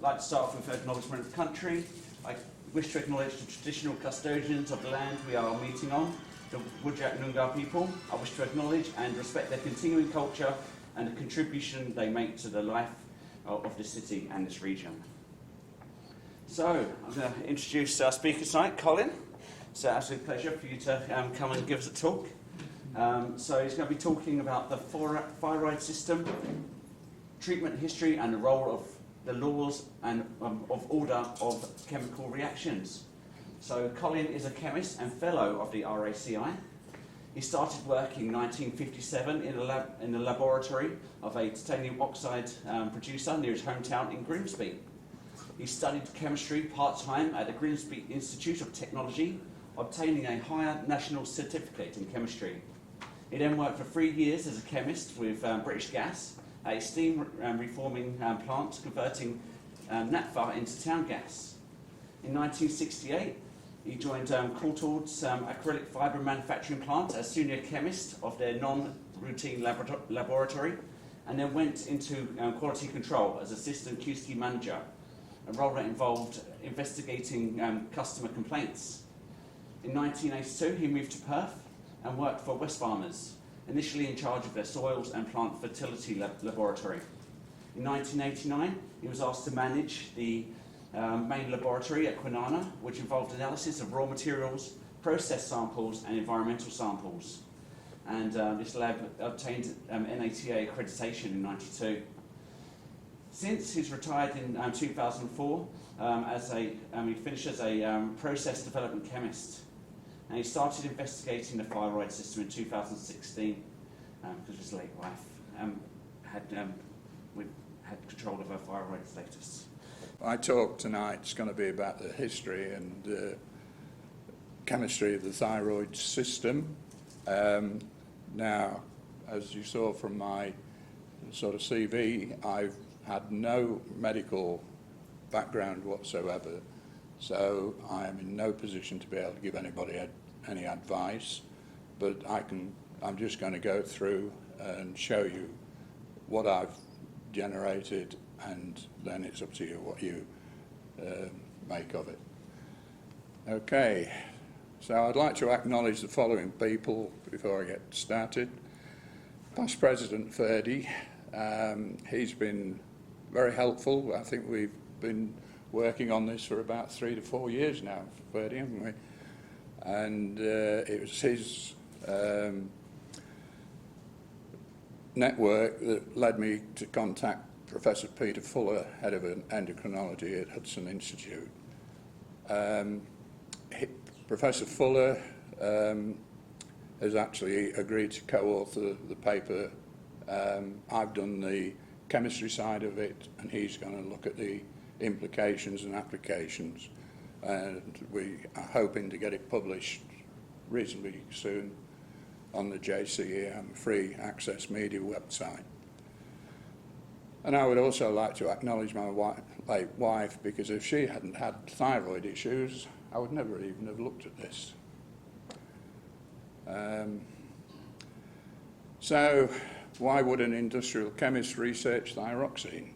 like to start off with acknowledgement of country. I wish to acknowledge the traditional custodians of the land we are meeting on, the Whadjuk Noongar people. I wish to acknowledge and respect their continuing culture and the contribution they make to the life of this city and this region. So, I'm going to introduce our speaker tonight, Colin. It's an absolute pleasure for you to come and give us a talk. So he's going to be talking about the thyroid system, treatment history and the role of the laws and of order of chemical reactions. So Colin is a chemist and fellow of the RACI. He started work in 1957 in the laboratory of a titanium oxide producer near his hometown in Grimsby. He studied chemistry part-time at the Grimsby Institute of Technology, obtaining a higher national certificate in chemistry. He then worked for 3 years as a chemist with British Gas, a steam reforming plant converting naphtha into town gas. In 1968, he joined Coulthard's acrylic fibre manufacturing plant as senior chemist of their non-routine laboratory, and then went into quality control as assistant QC manager, a role that involved investigating customer complaints. In 1982, he moved to Perth and worked for Wesfarmers, initially in charge of their soils and plant fertility laboratory. In 1989, he was asked to manage the main laboratory at Kwinana, which involved analysis of raw materials, process samples and environmental samples. And this lab obtained NATA accreditation in 1992. Since he's retired in 2004, he finished as a process development chemist. And he started investigating the thyroid system in 2016 because his late wife had control of her thyroid status. My talk tonight is going to be about the history and chemistry of the thyroid system. Now, as you saw from my sort of CV, I've had no medical background whatsoever, so I am in no position to be able to give anybody any advice, but I'm just going to go through and show you what I've generated, and then it's up to you what you make of it. Okay, so I'd like to acknowledge the following people before I get started. Past President Ferdy, he's been very helpful. I think we've been working on this for about 3 to 4 years now, Ferdy, haven't we? And it was his network that led me to contact Professor Peter Fuller, head of endocrinology at Hudson Institute. Professor Fuller has actually agreed to co-author the paper. I've done the chemistry side of it, and he's going to look at the implications and applications, and we are hoping to get it published reasonably soon on the JCEM free access media website. And I would also like to acknowledge my late wife, because if she hadn't had thyroid issues, I would never even have looked at this. So why would an industrial chemist research thyroxine?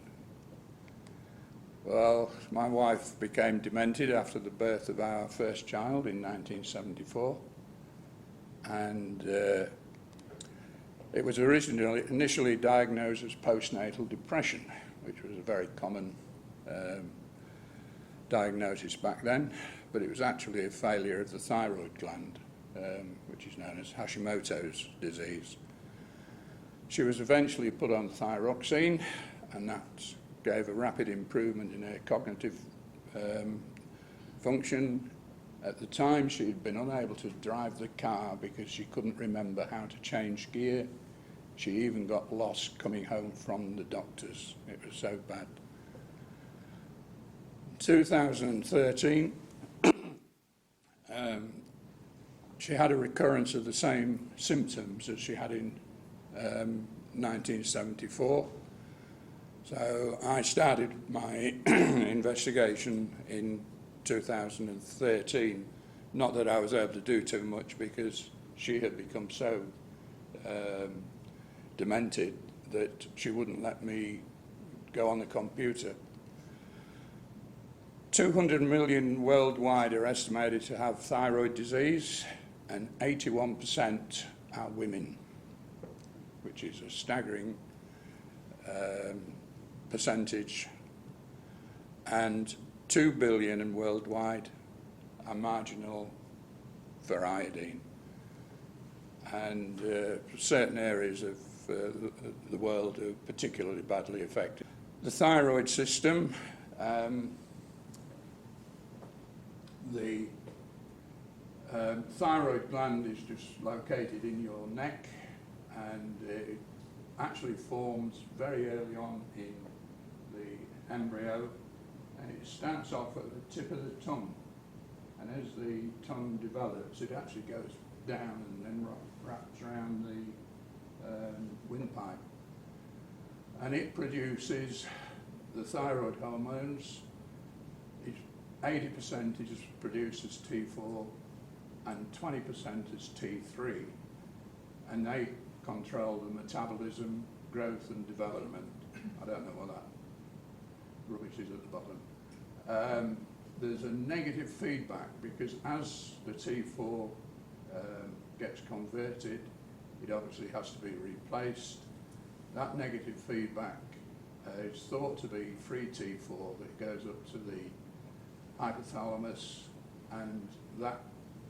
Well, my wife became demented after the birth of our first child in 1974, and it was initially diagnosed as postnatal depression, which was a very common diagnosis back then, but it was actually a failure of the thyroid gland, which is known as Hashimoto's disease. She was eventually put on thyroxine, and that gave a rapid improvement in her cognitive function. At the time, she had been unable to drive the car because she couldn't remember how to change gear. She even got lost coming home from the doctors. It was so bad. 2013, she had a recurrence of the same symptoms as she had in 1974. So I started my investigation in 2013. Not that I was able to do too much, because she had become so demented that she wouldn't let me go on the computer. 200 million worldwide are estimated to have thyroid disease, and 81% are women, which is a staggering percentage. And 2 billion worldwide are marginal for iodine. And certain areas of the world are particularly badly affected. The thyroid system, the thyroid gland is just located in your neck, and it actually forms very early on in the embryo, and it starts off at the tip of the tongue, and as the tongue develops it actually goes down and then wraps around the windpipe, and it produces the thyroid hormones. 80% is produced as T4 and 20% as T3, and they control the metabolism, growth and development. I don't know what that rubbish is at the bottom. There's a negative feedback because as the T4 gets converted, it obviously has to be replaced. That negative feedback is thought to be free T4 that goes up to the hypothalamus, and that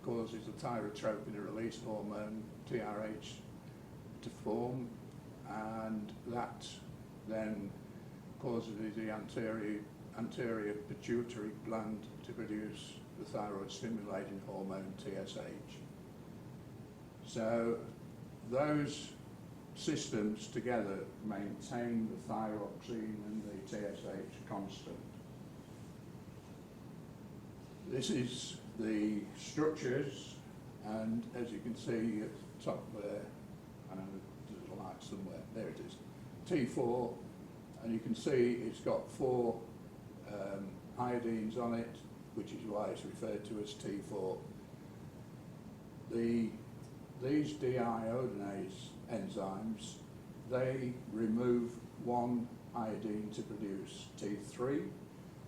causes the thyrotropin release hormone, TRH, to form, and that then causes the anterior pituitary gland to produce the thyroid stimulating hormone, TSH. So those systems together maintain the thyroxine and the TSH constant. This is the structures, and as you can see at the top there, I know there's a light somewhere, there it is, T4, and you can see it's got 4 iodines on it, which is why it's referred to as T4. These deiodinase enzymes, they remove one iodine to produce T3,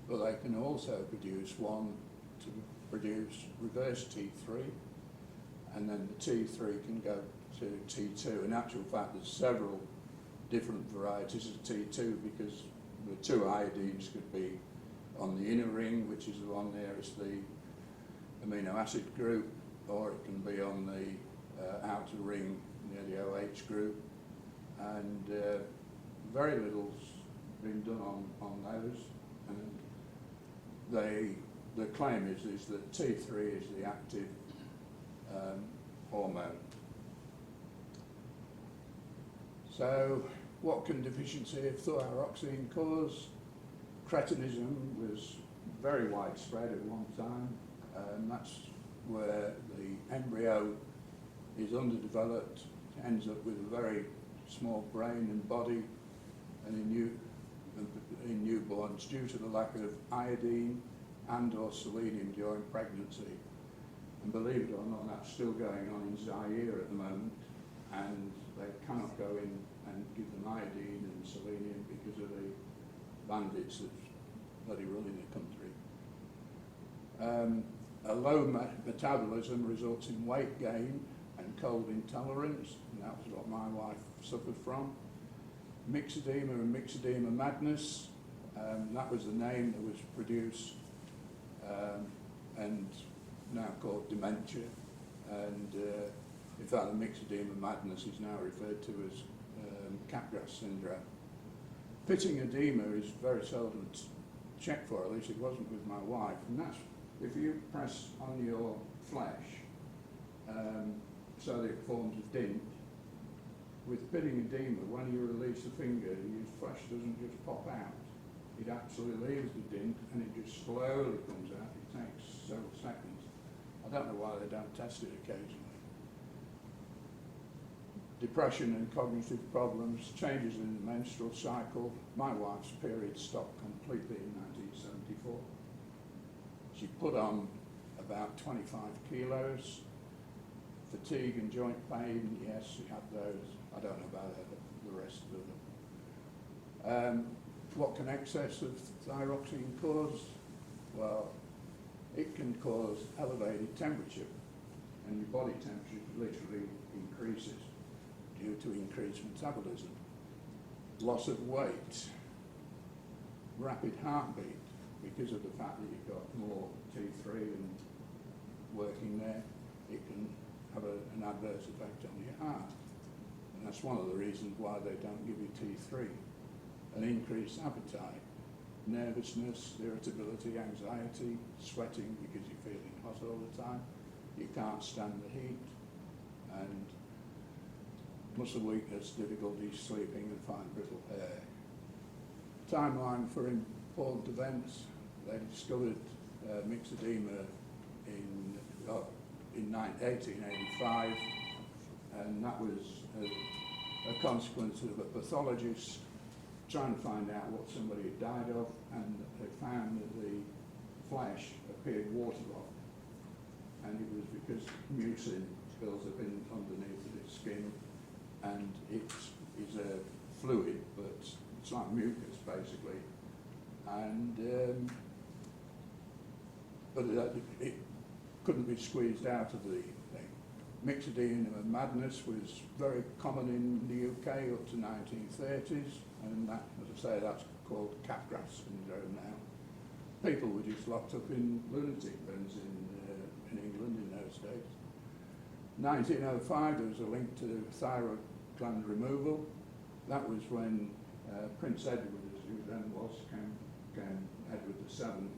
but they can also produce one to produce reverse T3, and then the T3 can go to T2. In actual fact, there's several different varieties of T2 because the 2 iodines could be on the inner ring, which is the one nearest the amino acid group, or it can be on the outer ring near the OH group, and very little's been done on those, and the claim is that T3 is the active hormone. So what can deficiency of thyroxine cause? Cretinism was very widespread at one time, and that's where the embryo is underdeveloped, ends up with a very small brain and body, and in newborns, due to the lack of iodine and or selenium during pregnancy. And believe it or not, that's still going on in Zaire at the moment, and they cannot go in and give them iodine and selenium because of the bandits that's bloody running the country. A low metabolism results in weight gain and cold intolerance, and that was what my wife suffered from. Myxedema and myxedema madness, that was the name that was produced and now called dementia, and in fact the myxedema madness is now referred to as Capgras syndrome. Pitting edema is very seldom checked for, at least it wasn't with my wife, and that's if you press on your flesh so that it forms a dint. With pitting edema, when you release the finger, your flesh doesn't just pop out. It actually leaves the dint and it just slowly comes out. It takes several seconds. I don't know why they don't test it occasionally. Depression and cognitive problems, changes in the menstrual cycle. My wife's period stopped completely in 1974. She put on about 25 kilos. Fatigue and joint pain, yes, she had those. I don't know about the rest of them. What can excess of thyroxine cause? Well, it can cause elevated temperature, and your body temperature literally increases due to increased metabolism. Loss of weight, rapid heartbeat, because of the fact that you've got more T3 and working there, it can have an adverse effect on your heart. And that's one of the reasons why they don't give you T3. An increased appetite, nervousness, irritability, anxiety, sweating because you're feeling hot all the time, you can't stand the heat, and muscle weakness, difficulty sleeping and fine brittle hair. Timeline for important events. They discovered mixed edema in 1885, and that was a consequence of a pathologist trying to find out what somebody had died of, and they found that the flesh appeared waterlogged, and it was because mucin builds up underneath the skin, and it is a fluid, but it's like mucus basically, and but it couldn't be squeezed out of the thing. Myxedema madness was very common in the UK up to 1930s, and that, as I say, that's called Capgras syndrome now. People were just locked up in lunatic bins in England in those days. 1905, there was a link to thyroid gland removal. That was when Prince Edward, who then was King Edward VII,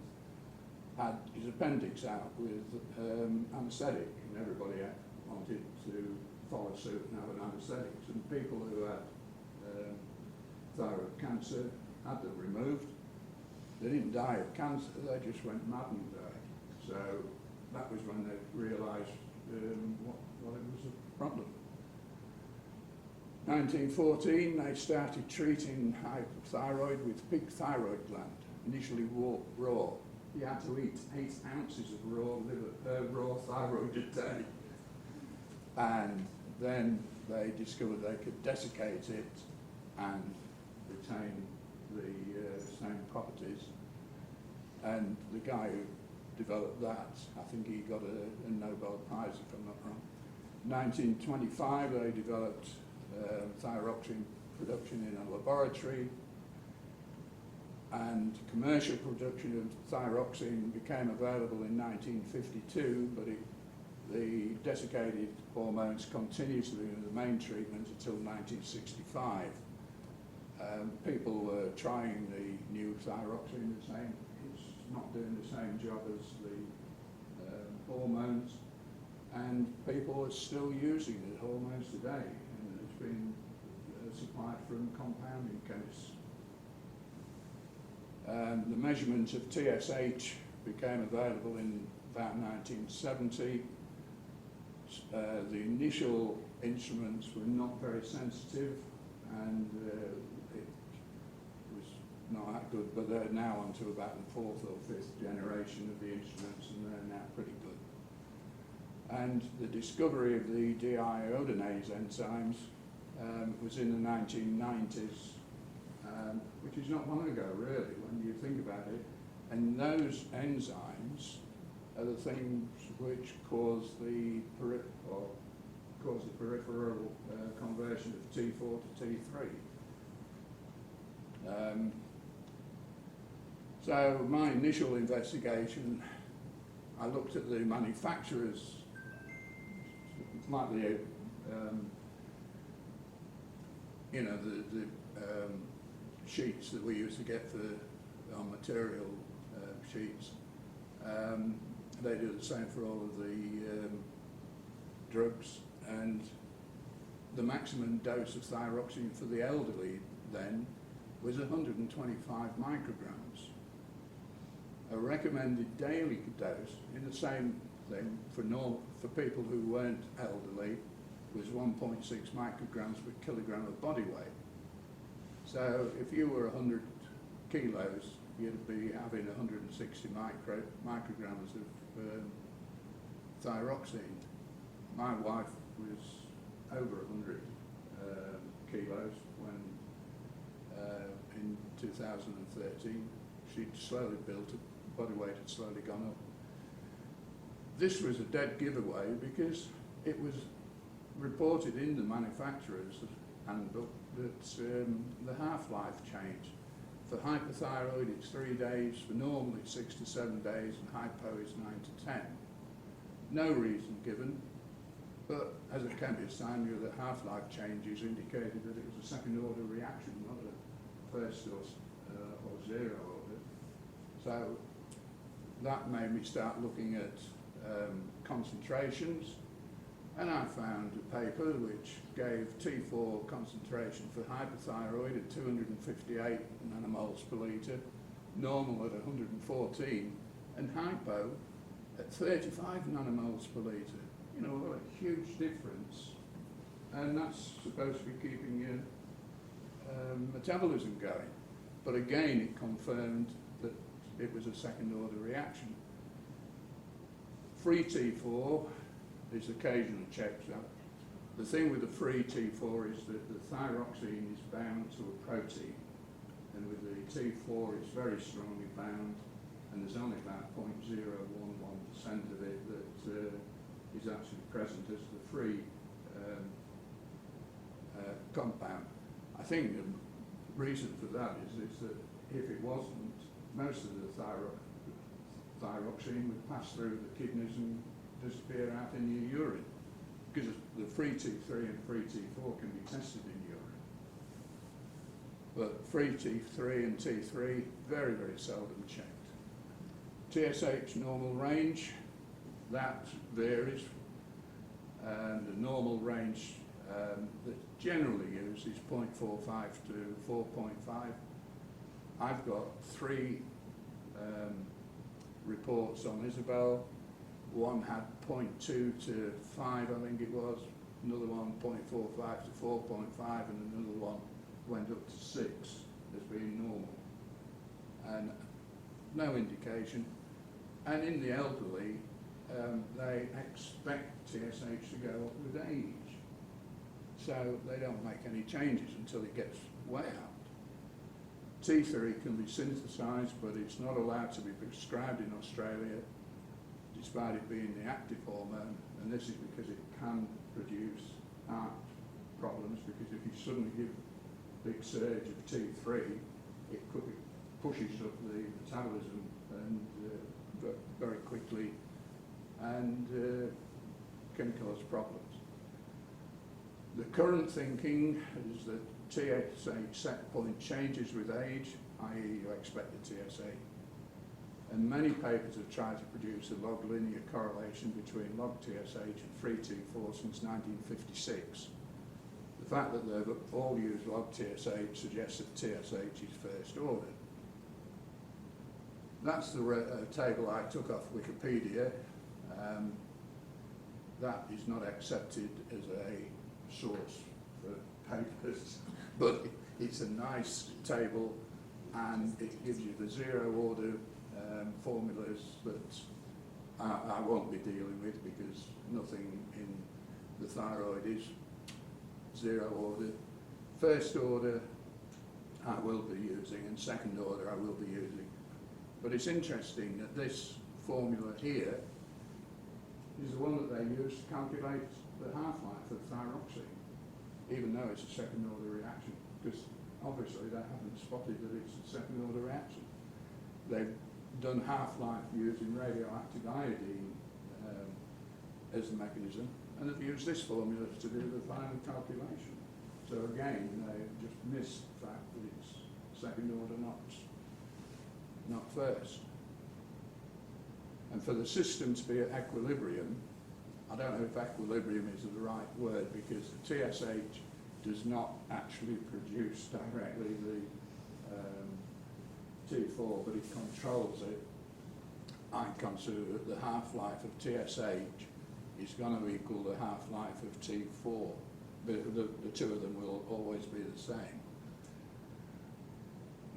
had his appendix out with anaesthetic, and everybody wanted to follow suit and have an anaesthetic. And people who had thyroid cancer had them removed. They didn't die of cancer, they just went mad and died. So that was when they realised what it was a problem. 1914, they started treating hypothyroid with pig thyroid gland, initially raw. You had to eat 8 ounces of raw thyroid a day. And then they discovered they could desiccate it and retain the same properties. And the guy who developed that, I think he got a Nobel Prize, if I'm not wrong. 1925, they developed thyroxine production in a laboratory, and commercial production of thyroxine became available in 1952, but the desiccated hormones continued to be the main treatment until 1965. People were trying the new thyroxine and saying it's not doing the same job as the hormones, and people are still using the hormones today, and it's been supplied from compounding chemists. The measurement of TSH became available in about 1970. The initial instruments were not very sensitive, and it was not that good, but they're now on to about the 4th or 5th generation of the instruments, and they're now pretty good. And the discovery of the deiodinase enzymes was in the 1990s, which is not long ago really when you think about it, and those enzymes are the things which cause the peripheral conversion of T4 to T3. So my initial investigation, I looked at the manufacturers, like the sheets that we used to get for our material sheets. They do the same for all of the drugs, and the maximum dose of thyroxine for the elderly then was 125 micrograms. A recommended daily dose in the same thing for people who weren't elderly was 1.6 micrograms per kilogram of body weight. So if you were 100 kilos, you'd be having 160 micrograms of thyroxine. My wife was over 100 kilos when in 2013 she'd slowly built body weight had slowly gone up. This was a dead giveaway because it was reported in the manufacturer's handbook that the half-life changed. For hypothyroid it's 3 days, for normal it's 6 to 7 days, and hypo is 9 to 10. No reason given, but as a chemist I knew that half-life changes indicated that it was a second order reaction, not a first or zero order. So that made me start looking at concentrations, and I found a paper which gave T4 concentration for hypothyroid at 258 nanomoles per litre, normal at 114, and hypo at 35 nanomoles per litre. You know, what a huge difference. And that's supposed to be keeping your metabolism going. But again, it confirmed that it was a second order reaction. Free T4 is occasionally checked up. The thing with the free T4 is that the thyroxine is bound to a protein, and with the T4 it's very strongly bound, and there's only about 0.011% of it that is actually present as the free compound. I think the reason for that is that if it wasn't, most of the thyroxine would pass through the kidneys and disappear out in your urine, because the free T3 and free T4 can be tested in urine. But free T3 and T3, very, very seldom checked. Tsh normal range, that varies, and the normal range that's generally used is 0.45 to 4.5. I've got 3 reports on Isabel. One had 0.2 to 5, I think it was, another one 0.45 to 4.5, and another one went up to 6 as being normal. And no indication. And in the elderly, they expect TSH to go up with age. So they don't make any changes until it gets way out. T3 can be synthesized, but it's not allowed to be prescribed in Australia, despite it being the active hormone, and this is because it can produce heart problems, because if you suddenly give a big surge of T3, it pushes up the metabolism and very quickly, and can cause problems. The current thinking is that TSH set point changes with age, i.e. you expect the TSH. And many papers have tried to produce a log linear correlation between log TSH and free T4 since 1956. The fact that they've all used log TSH suggests that TSH is first order. That's the table I took off Wikipedia. That is not accepted as a source for papers, but it's a nice table, and it gives you the zero order formulas that I won't be dealing with, because nothing in the thyroid is zero order. First order I will be using, and second order I will be using. But it's interesting that this formula here is the one that they use to calculate the half-life of thyroxine, even though it's a second order reaction, because obviously they haven't spotted that it's a second order reaction. They've done half-life using radioactive iodine as the mechanism, and have used this formula to do the final calculation. So again, they've just missed the fact that it's second order, not first. And for the system to be at equilibrium, I don't know if equilibrium is the right word, because the TSH does not actually produce directly the T4, but it controls it. I consider that the half-life of TSH is going to equal the half-life of T4. But the two of them will always be the same.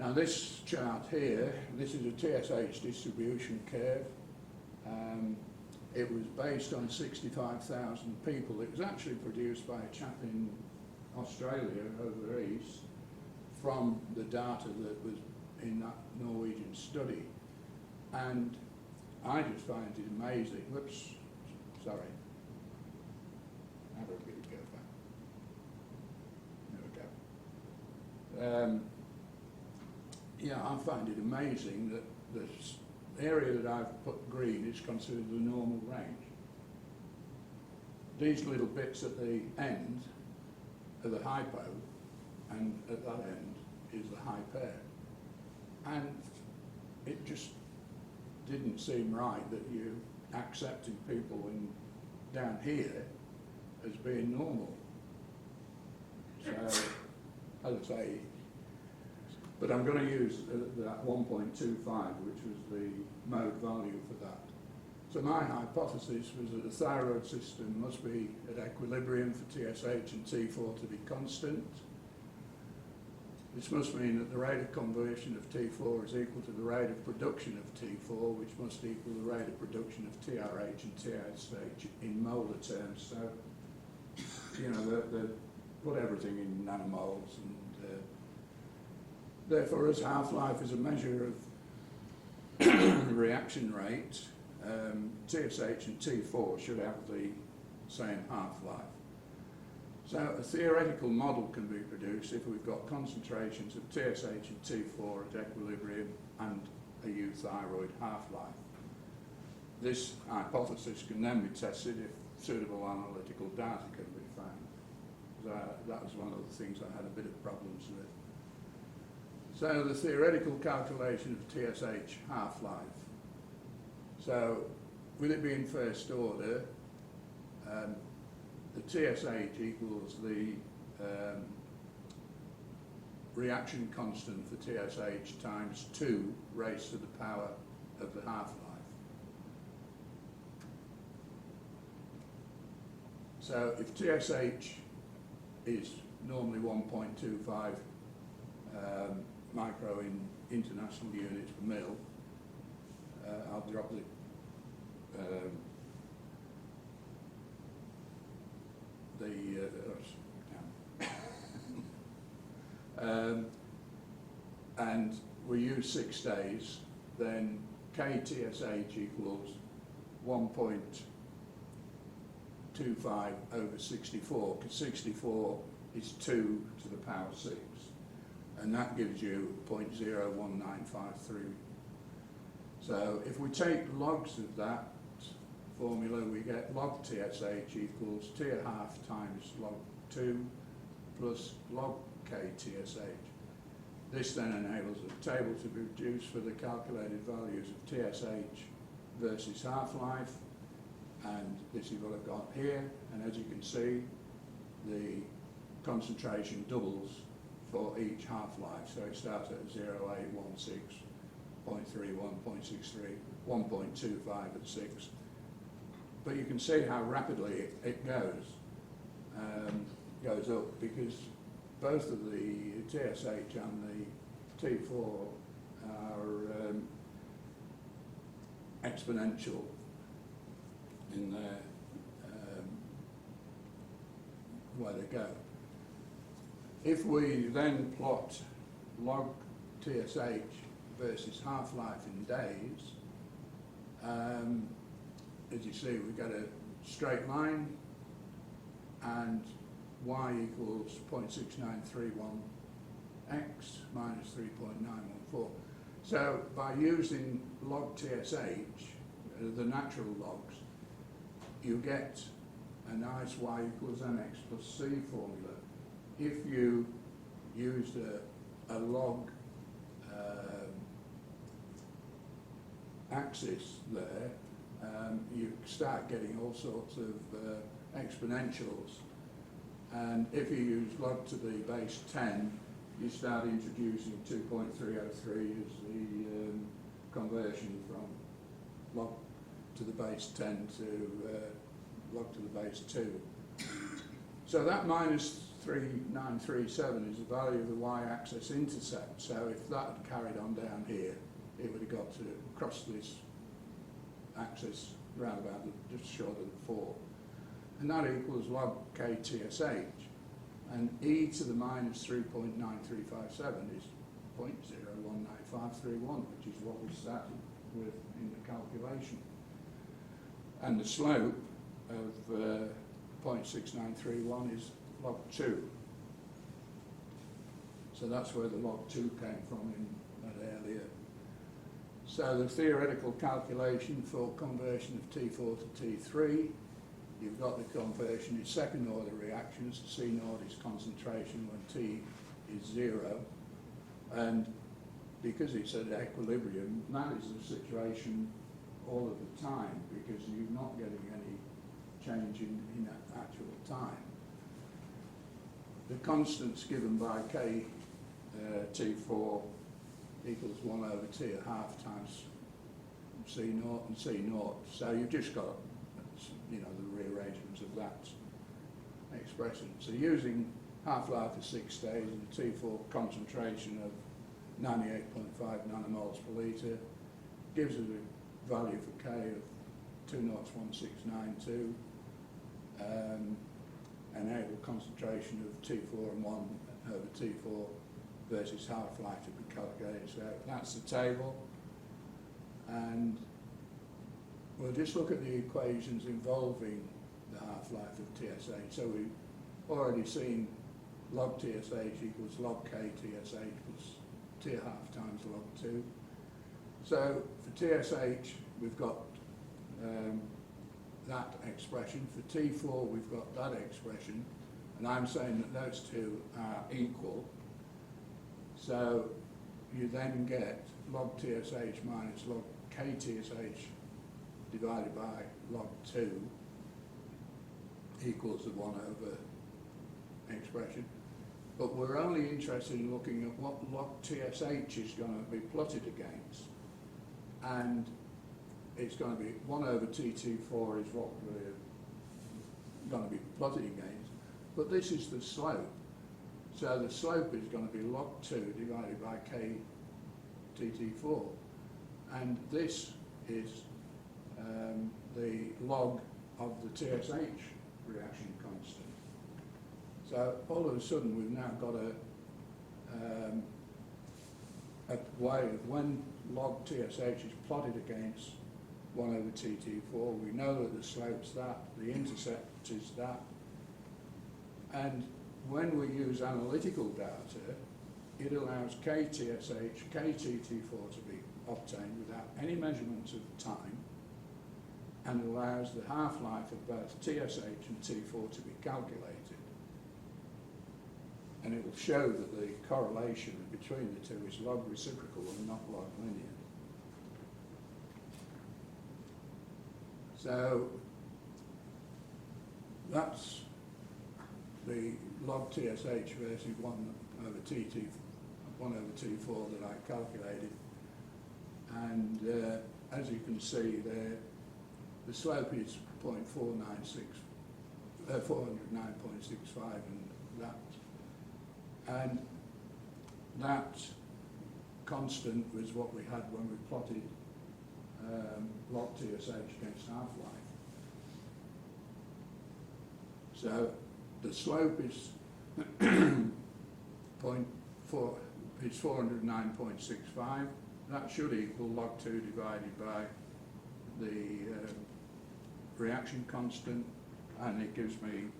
Now this chart here, this is a Tsh distribution curve. It was based on 65,000 people. It was actually produced by a chap in Australia over east from the data that was in that Norwegian study. And I just find it amazing. Whoops, sorry. How do I get it go back? There we go. Yeah, I find it amazing that this area that I've put green is considered the normal range. These little bits at the end are the hypo, and at that end is the hyper. And it just didn't seem right that you accepted people in down here as being normal. So, as I say, but I'm going to use that 1.25, which was the mode value for that. So my hypothesis was that the thyroid system must be at equilibrium for TSH and T4 to be constant. This must mean that the rate of conversion of T4 is equal to the rate of production of T4, which must equal the rate of production of TRH and TSH in molar terms. So, you know, they put everything in nanomoles, and therefore, as half-life is a measure of reaction rate, TSH and T4 should have the same half-life. So a theoretical model can be produced if we've got concentrations of TSH and T4 at equilibrium and a euthyroid half-life. This hypothesis can then be tested if suitable analytical data can be found. That was one of the things I had a bit of problems with. So the theoretical calculation of TSH half-life. So with it being first order, the TSH equals the reaction constant for TSH times 2 raised to the power of the half-life. So if TSH is normally 1.25 micro in international units per mil, I'll drop the and we use 6 days, then KTSH equals 1.25 over 64, because 64 is 2 to the power 6, and that gives you 0.01953. So if we take logs of that formula, we get log TSH equals T1/2 times log 2 plus log KTSH. This then enables a table to be produced for the calculated values of TSH versus half-life, and this is what I've got here, and as you can see, the concentration doubles for each half-life, so it starts at 0.816, 0.31, 0.63, 1.25 at 6. But you can see how rapidly it goes up, because both of the TSH and the T4 are exponential in their where they go. If we then plot log TSH versus half-life in days, as you see, we get a straight line, and y equals 0.6931 x minus 3.914. So by using log TSH, the natural logs, you get a nice y equals mx plus c formula. If you used a log axis there, you start getting all sorts of exponentials, and if you use log to the base 10, you start introducing 2.303 as the conversion from log to the base 10 to log to the base 2. So that minus 3937 is the value of the y-axis intercept. So if that had carried on down here, it would have got to cross this axis round about just short of 4. And that equals log KTSH. And e to the minus 3.9357 is 0.019531, which is what we started with in the calculation. And the slope of 0.6931 is log 2. So that's where the log 2 came from in that earlier. So the theoretical calculation for conversion of T4 to T3, you've got the conversion in second order reactions. C0 is concentration when T is 0. And because it's at equilibrium, that is the situation all of the time, because you're not getting any change in actual time. The constants given by K T4 equals 1 over T a half times C0 and C0. So you've just got, the rearrangements of that expression. So using half-life of 6 days and a T4 concentration of 98.5 nanomoles per litre gives us a value for K of 2.01692, enable concentration of T4 and 1 over T4 versus half-life to be calculated. So that's the table, and we'll just look at the equations involving the half-life of TSH. So we've already seen log TSH equals log K TSH plus T a half times log 2. So for TSH we've got that expression. For T4 we've got that expression, and I'm saying that those two are equal. So you then get log TSH minus log KTSH divided by log 2 equals the 1 over expression. But we're only interested in looking at what log TSH is going to be plotted against. And it's going to be 1 over TT4 is what we're going to be plotted against. But this is the slope. So the slope is going to be log 2 divided by K TT4. And this is the log of the TSH reaction constant. So all of a sudden we've now got a way of when log TSH is plotted against 1 over TT4, we know that the slope's that, the intercept is that, and when we use analytical data, it allows KTSH, KTT4 to be obtained without any measurements of time, and allows the half-life of both TSH and T4 to be calculated. And it will show that the correlation between the two is log reciprocal and not log linear. So that's the log TSH versus 1 over T4 that I calculated. And as you can see there, the slope is 409.65 and that. And that constant was what we had when we plotted log TSH against half-life. So the slope is 409.65. That should equal log 2 divided by the reaction constant, and it gives me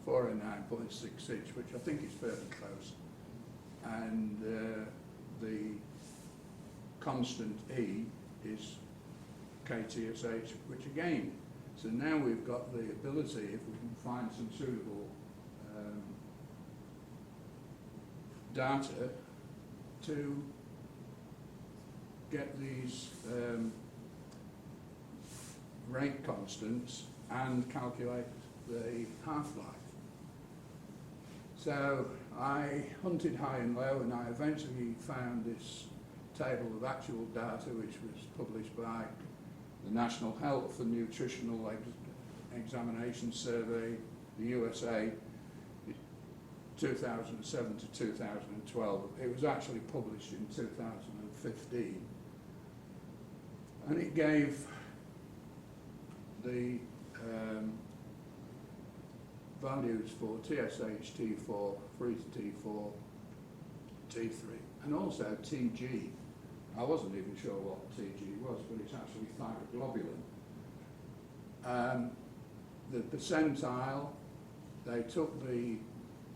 409.66, which I think is fairly close. And the constant E is KTSH, which again, so now we've got the ability, if we can find some suitable data, to get these rate constants and calculate the half-life. So I hunted high and low, and I eventually found this table of actual data, which was published by the National Health and Nutritional Examination Survey, the USA, 2007 to 2012. It was actually published in 2015. And it gave the values for TSH, T4, free to T4, T3, and also TG. I wasn't even sure what TG was, but it's actually thyroglobulin. The percentile, they took the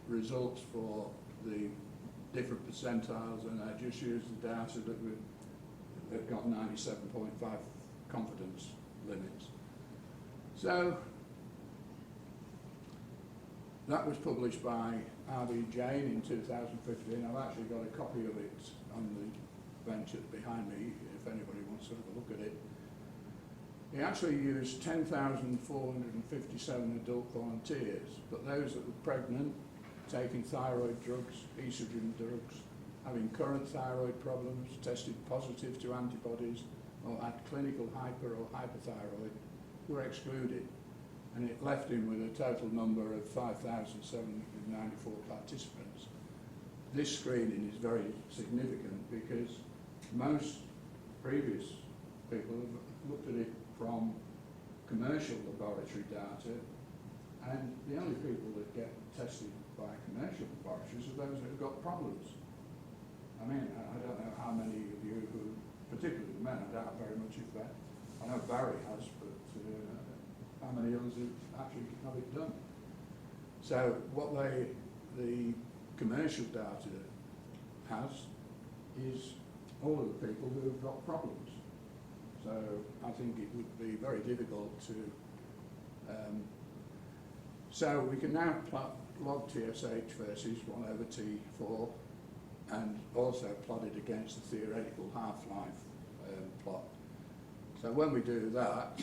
results for the different percentiles and I just used the data that got 97.5 confidence limits. So that was published by R.B. Jane in 2015. I've actually got a copy of it on the bench behind me if anybody wants to have a look at it. He actually used 10,457 adult volunteers, but those that were pregnant, taking thyroid drugs, estrogen drugs, having current thyroid problems, tested positive to antibodies, or had clinical hyper or hypothyroid, were excluded. And it left him with a total number of 5,794 participants. This screening is very significant because most previous people have looked at it from commercial laboratory data, and the only people that get tested by commercial laboratories are those that have got problems. I mean, I don't know how many of you who, particularly the men, I doubt very much if that. I know Barry has, but how many others who actually have it done? So what the commercial data has is all of the people who have got problems. So I think it would be very difficult to. So we can now plot log TSH versus 1/T4 and also plot it against the theoretical half-life plot. So when we do that,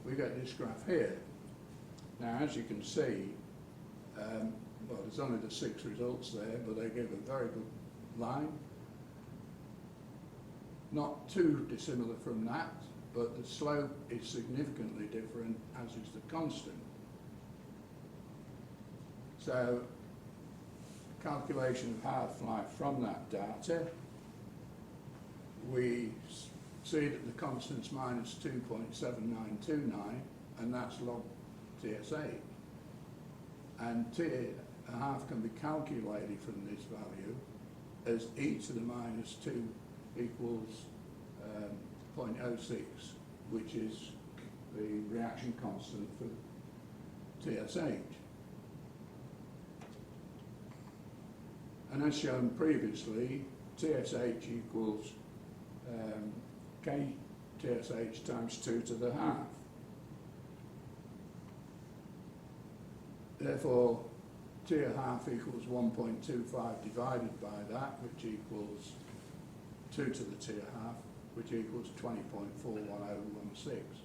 we get this graph here. Now, as you can see, well, there's only the 6 results there, but they give a very good line. Not too dissimilar from that, but the slope is significantly different, as is the constant. So, calculation of half-life from that data, we see that the constant's minus 2.7929, and that's log TSH. And T1/2 can be calculated from this value as e to the minus 2 equals 0.06, which is the reaction constant for TSH. And as shown previously, TSH equals K TSH times 2 to the half. Therefore, T1/2 equals 1.25 divided by that, which equals 2 to the T1/2, which equals 20.41016.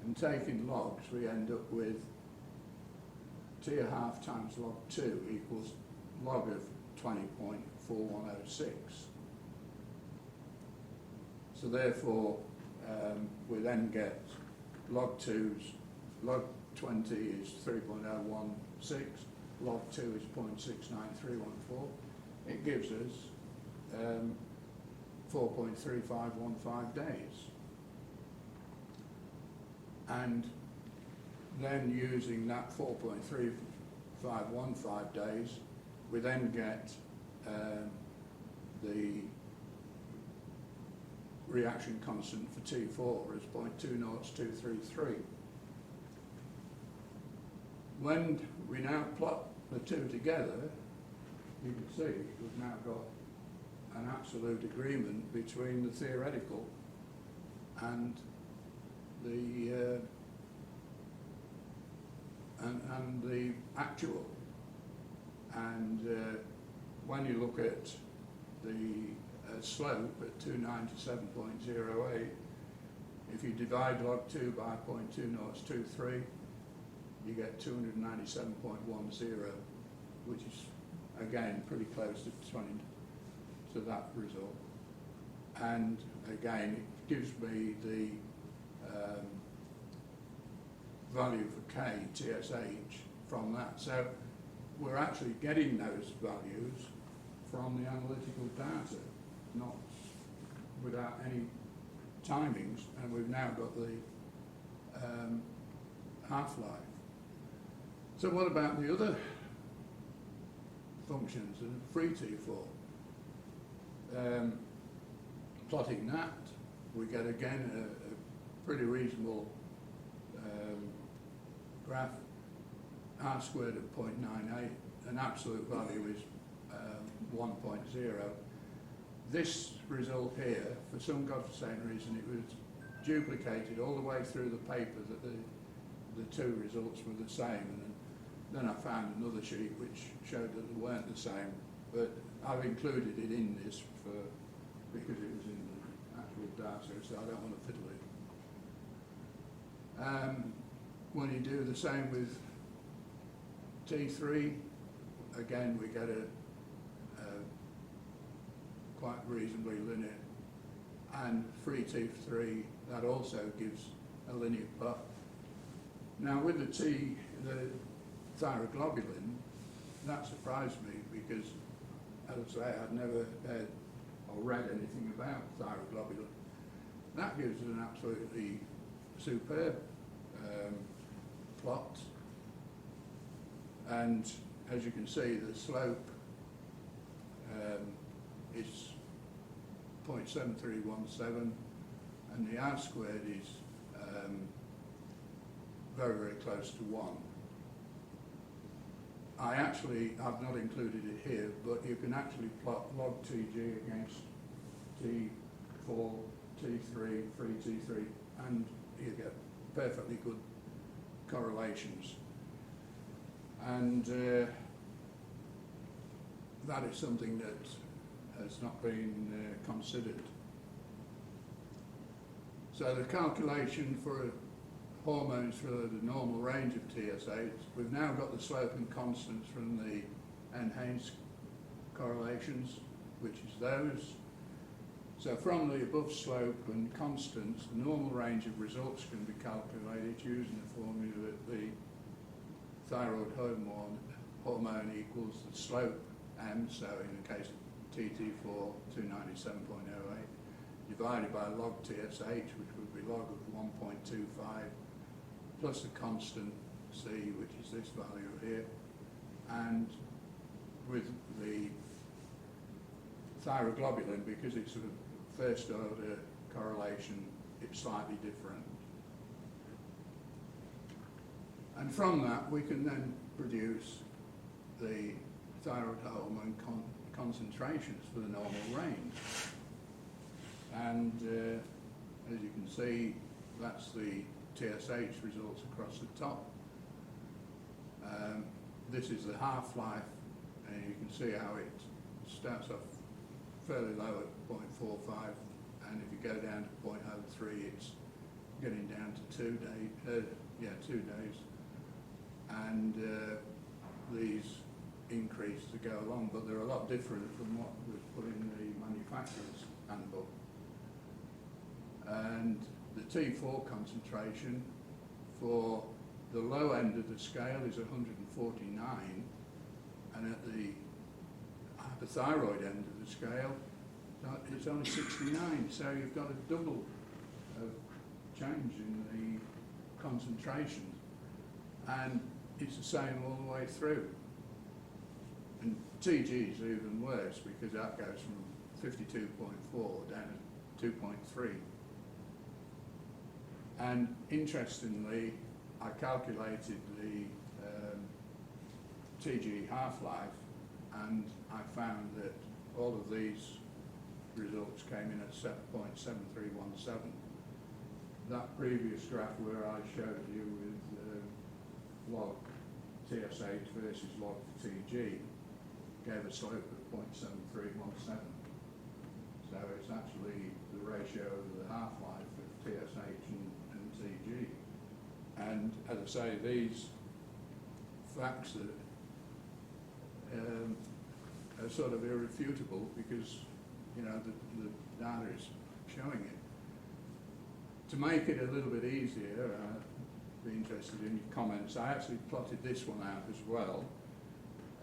And taking logs, we end up with T1/2 times log 2 equals log of 20.4106. So therefore, we then get log 20 is 3.016, log 2 is 0.69314. It gives us 4.3515 days. And then using that 4.3515 days, we then get the reaction constant for T4 as 0.20233. When we now plot the two together, you can see we've now got an absolute agreement between the theoretical and the actual. And when you look at the slope at 297.08, if you divide log 2 by 0.2023, you get 297.10, which is again pretty close to 20 to that result. And again, it gives me the value for K TSH from that. So we're actually getting those values from the analytical data, not without any timings, and we've now got the half-life. So what about the other functions, the free T4? plotting that, we get again a pretty reasonable graph. R squared of 0.98, an absolute value is 1.0. This result here, for some godforsaken reason, it was duplicated all the way through the paper that the two results were the same, and then I found another sheet which showed that they weren't the same, but I've included it in this because it was in the actual data, so I don't want to fiddle it. When you do the same with T3, again we get a quite reasonably linear, and free T3, that also gives a linear plot. Now with the thyroglobulin, that surprised me because, as I say, I'd never heard or read anything about thyroglobulin. That gives us an absolutely superb plot, and as you can see, the slope is 0.7317, and the R squared is very, very close to 1. I've not included it here, but you can actually plot log TG against T4, T3, free T3, and you get perfectly good correlations. And that is something that has not been considered. So the calculation for hormones for the normal range of TSH, we've now got the slope and constants from the enhanced correlations, which is those. So from the above slope and constants, the normal range of results can be calculated using the formula that the thyroid hormone equals the slope M, so in the case of TT4, 297.08, divided by log TSH, which would be log of 1.25, plus the constant C, which is this value here, and with the thyroglobulin, because it's a first order correlation, it's slightly different. And from that we can then produce the thyroid hormone concentrations for the normal range. And as you can see, that's the TSH results across the top. This is the half-life, and you can see how it starts off fairly low at 0.45, and if you go down to 0.03, it's getting down to 2 days. 2 days, and these increase to go along, but they're a lot different from what was put in the manufacturer's handbook. And the T4 concentration for the low end of the scale is 149, and at the hypothyroid end of the scale, it's only 69. So you've got a double of change in the concentration, and it's the same all the way through. And TG is even worse because that goes from 52.4 down to 2.3. And interestingly, I calculated the TG half-life, and I found that all of these results came in at 7.7317. That previous graph where I showed you with log TSH versus log TG gave a slope of 0.7317. So it's actually the ratio of the half-life of TSH and TG. And as I say, these facts are sort of irrefutable because, you know, the data is showing it. To make it a little bit easier, I'd be interested in your comments. I actually plotted this one out as well.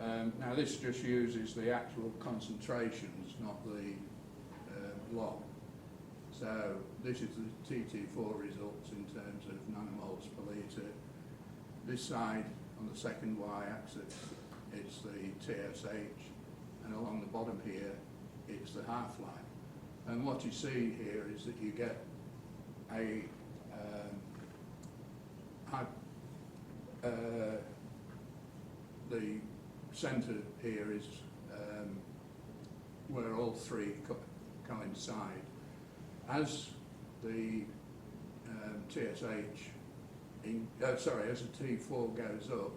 Now this just uses the actual concentrations, not the log. So this is the TT4 results in terms of nanomoles per litre. This side, on the second y-axis, it's the TSH, and along the bottom here, it's the half-life. And what you see here is that you get a the centre here is where all three coincide. As the TSH, as the T4 goes up,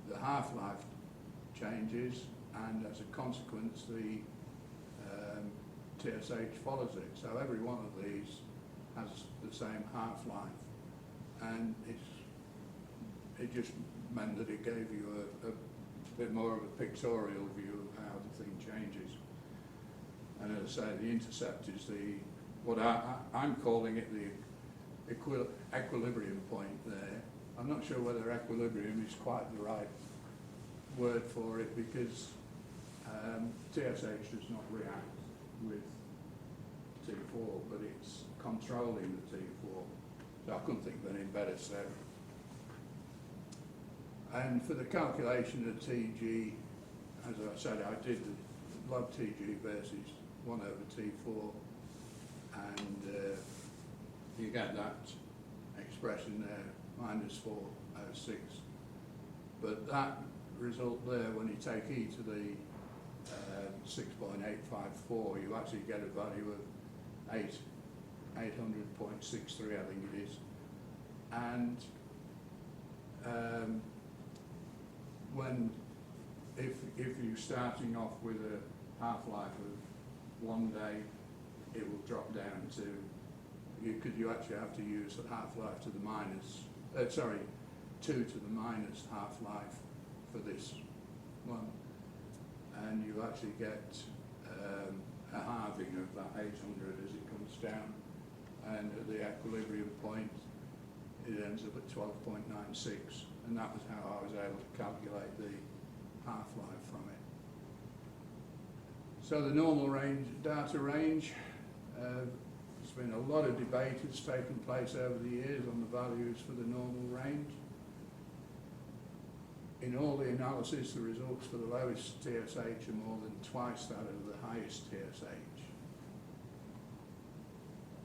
the half-life changes, and as a consequence, the TSH follows it. So every one of these has the same half-life, and it just meant that it gave you a bit more of a pictorial view of how the thing changes. And as I say, the intercept is what I'm calling it the equilibrium point there. I'm not sure whether equilibrium is quite the right word for it, because TSH does not react with T4, but it's controlling the T4. So I couldn't think of anything better said. And for the calculation of TG, as I said, I did the log TG versus 1 over T4, and you get that expression there, minus 406. But that result there, when you take e to the 6.854, you actually get a value of 800.63, I think it is. And if you're starting off with a half-life of 1 day, it will drop down to, because you actually have to use the half-life to the minus, 2 to the minus half-life for this one, and you actually get a halving of that 800 as it comes down, and at the equilibrium point it ends up at 12.96, and that was how I was able to calculate the half-life from it. So the normal range, data range, there's been a lot of debate that's taken place over the years on the values for the normal range. In all the analysis, the results for the lowest TSH are more than twice that of the highest TSH.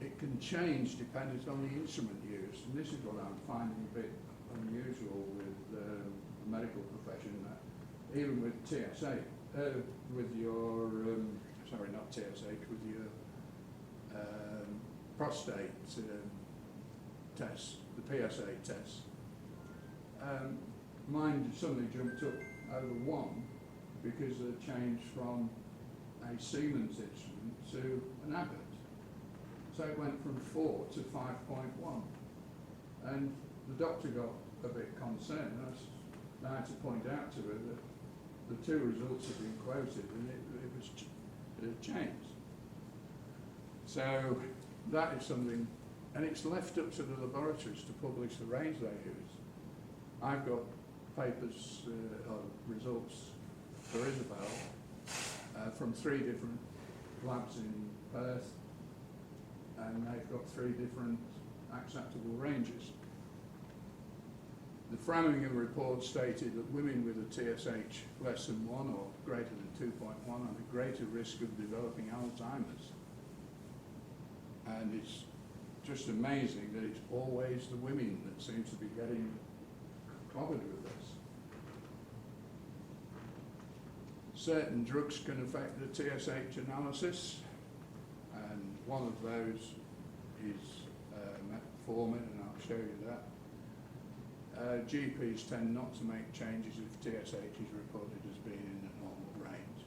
It can change depending on the instrument used, and this is what I'm finding a bit unusual with the medical profession, that even with TSH, with your, sorry, not TSH, with your prostate test, the PSA test, mine suddenly jumped up over 1 because of the change from a Siemens instrument to an Abbott. So it went from 4 to 5.1. And the doctor got a bit concerned. I had to point out to her that the 2 results had been quoted and it had changed. So that is something, and it's left up to the laboratories to publish the range they use. I've got papers or results for Isabel from 3 different labs in Perth, and they've got 3 different acceptable ranges. The Framingham report stated that women with a TSH less than 1 or greater than 2.1 have a greater risk of developing Alzheimer's. And it's just amazing that it's always the women that seems to be getting clobbered with this. Certain drugs can affect the TSH analysis, and one of those is metformin, and I'll show you that. GPs tend not to make changes if TSH is reported as being in the normal range.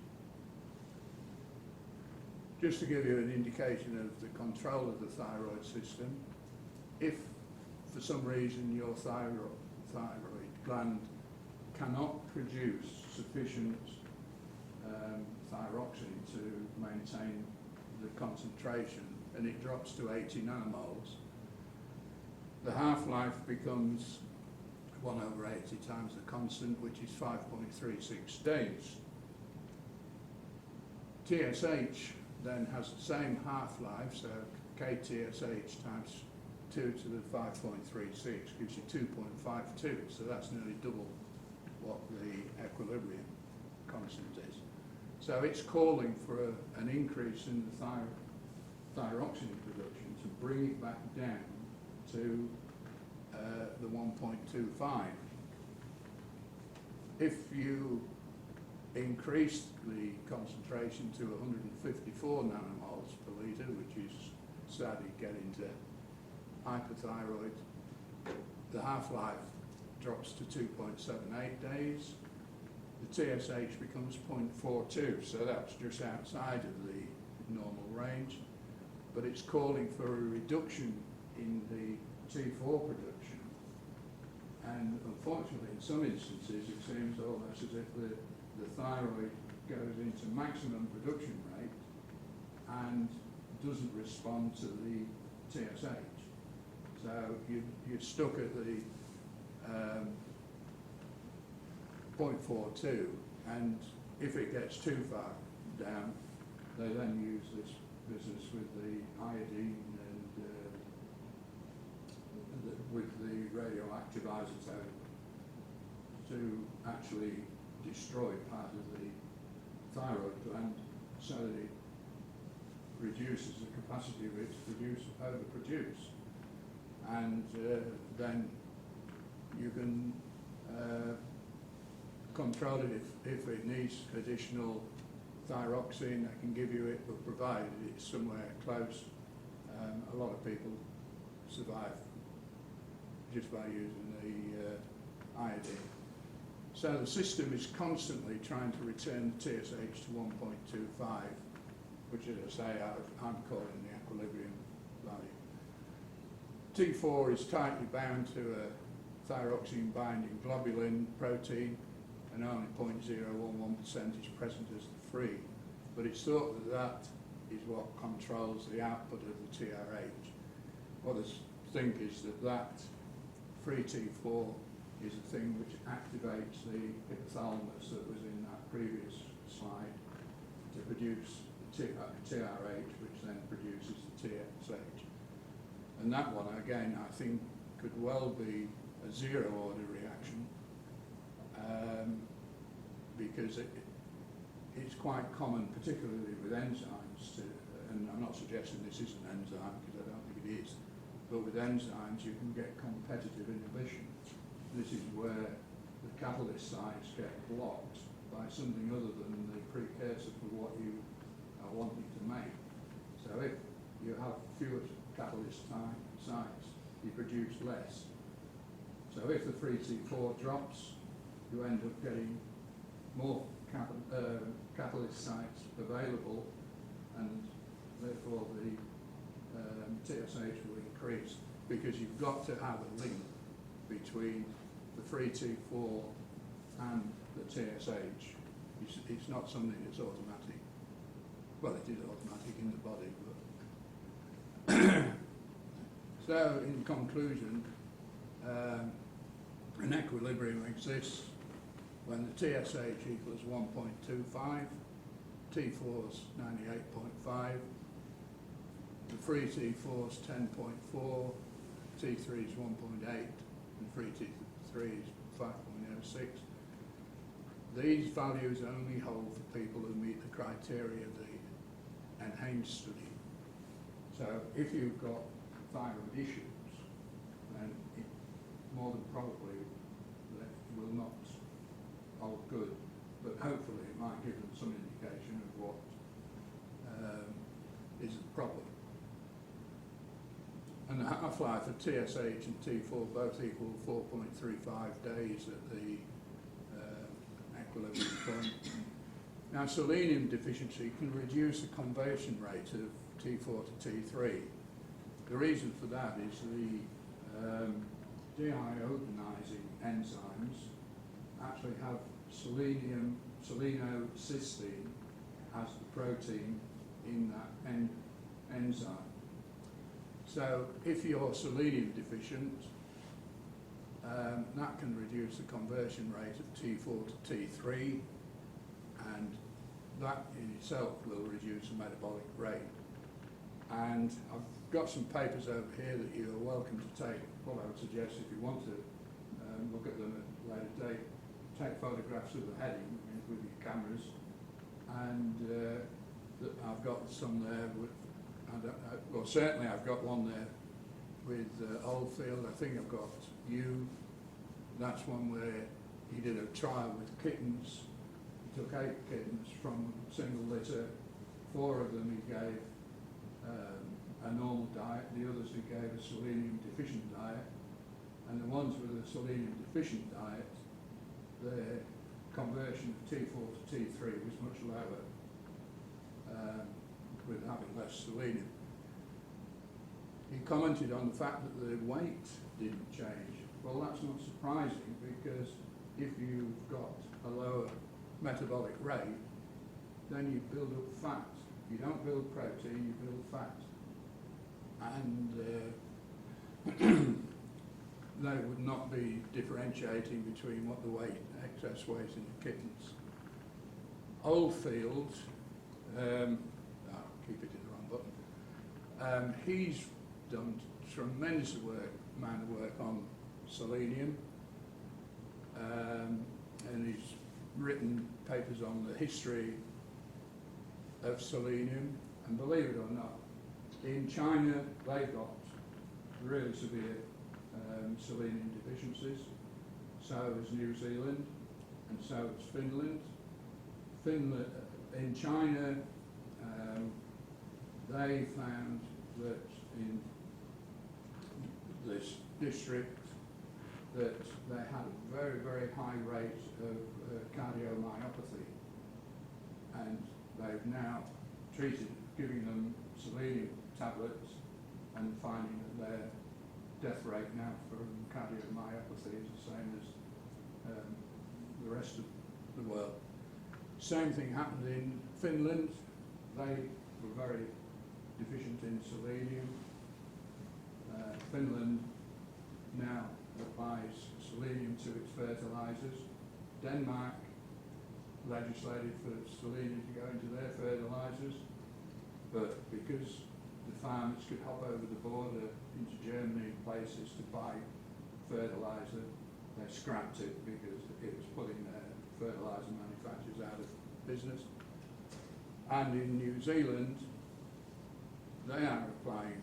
Just to give you an indication of the control of the thyroid system, if for some reason your thyroid gland cannot produce sufficient thyroxine to maintain the concentration, and it drops to 80 nanomoles, the half-life becomes 1 over 80 times the constant, which is 5.36 days. TSH then has the same half-life, so KTSH times 2 to the 5.36 gives you 2.52, so that's nearly double what the equilibrium constant is. So it's calling for an increase in the thyroxine production to bring it back down to the 1.25. If you increase the concentration to 154 nanomoles per litre, which is starting to get into hypothyroid, the half-life drops to 2.78 days. The TSH becomes 0.42, so that's just outside of the normal range, but it's calling for a reduction in the T4 production, and unfortunately in some instances it seems almost as if the thyroid goes into maximum production rate and doesn't respond to the TSH. So you're stuck at the 0.42, and if it gets too far down, they then use this business with the iodine and with the radioactive isotope to actually destroy part of the thyroid gland so that it reduces the capacity of it to overproduce. And then you can control it if it needs additional thyroxine. I can give you it, but provided it's somewhere close. A lot of people survive just by using the iodine. So the system is constantly trying to return the TSH to 1.25, which, as I say, I'm calling the equilibrium value. T4 is tightly bound to a thyroxine binding globulin protein, and only 0.011% is present as the free. But it's thought that that is what controls the output of the TRH. Others think is that that free T4 is the thing which activates the hypothalamus that was in that previous slide to produce the TRH, which then produces the TSH. And that one, again, I think could well be a zero-order reaction, because it's quite common, particularly with enzymes, and I'm not suggesting this is an enzyme because I don't think it is, but with enzymes you can get competitive inhibition. This is where the catalyst sites get blocked by something other than the precursor for what you are wanting to make. So if you have fewer catalyst sites, you produce less. So if the free T4 drops, you end up getting more catalyst sites available, and therefore the TSH will increase, because you've got to have a link between the free T4 and the TSH. It's not something that's automatic. Well, it is automatic in the body, but so in conclusion, an equilibrium exists when the TSH equals 1.25, T4's 98.5, the free T4 is 10.4, T3 is 1.8, and free T3 is 5.06. These values only hold for people who meet the criteria of the enhanced study. So if you've got thyroid issues, then it more than probably will not hold good, but hopefully it might give them some indication of what is the problem. And the half-life of TSH and T4 both equal 4.35 days at the equilibrium point. Now, selenium deficiency can reduce the conversion rate of T4 to T3. The reason for that is the deiodinizing enzymes actually have selenocysteine as the protein in that enzyme. So if you're selenium deficient, that can reduce the conversion rate of T4 to T3, and that in itself will reduce the metabolic rate. And I've got some papers over here that you're welcome to take. What I would suggest, if you want to look at them at a later date, take photographs of the heading with your cameras, and I've got some there with I don't know. Well, certainly I've got one there with Oldfield. I think I've got you. That's one where he did a trial with kittens. He took 8 kittens from single litter. 4 of them he gave a normal diet. The others he gave a selenium deficient diet. And the ones with a selenium deficient diet, their conversion of T4 to T3 was much lower with having less selenium. He commented on the fact that the weight didn't change. Well, that's not surprising, because if you've got a lower metabolic rate, then you build up fat. You don't build protein, you build fat. And they would not be differentiating between what the weight, excess weight in the kittens. Oldfield, I'll keep it in the wrong button. He's done tremendous amount of work on selenium, and he's written papers on the history of selenium. And believe it or not, in China they've got really severe selenium deficiencies. So has New Zealand, and so has Finland. In China, they found that in this district that they had a very, very high rate of cardiomyopathy, and they've now giving them selenium tablets, and finding that their death rate now from cardiomyopathy is the same as the rest of the world. Same thing happened in Finland. They were very deficient in selenium. Finland now applies selenium to its fertilizers. Denmark legislated for selenium to go into their fertilizers, but because the farmers could hop over the border into Germany and places to buy fertilizer, they scrapped it because it was putting their fertilizer manufacturers out of business. And in New Zealand, they are applying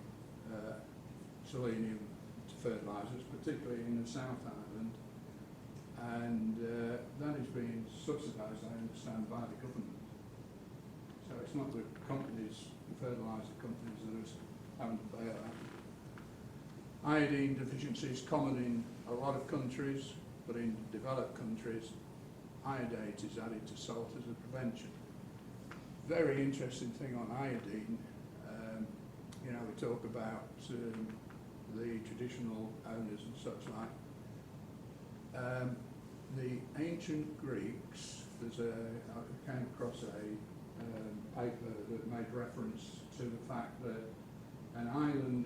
selenium to fertilizers, particularly in the South Island, and that is being subsidised, I understand, by the government. So it's not the companies, the fertiliser companies, that are having to bail out. Iodine deficiency is common in a lot of countries, but in developed countries, iodate is added to salt as a prevention. Very interesting thing on iodine. You know, we talk about the traditional owners and such like. The ancient Greeks, I came across a paper that made reference to the fact that an island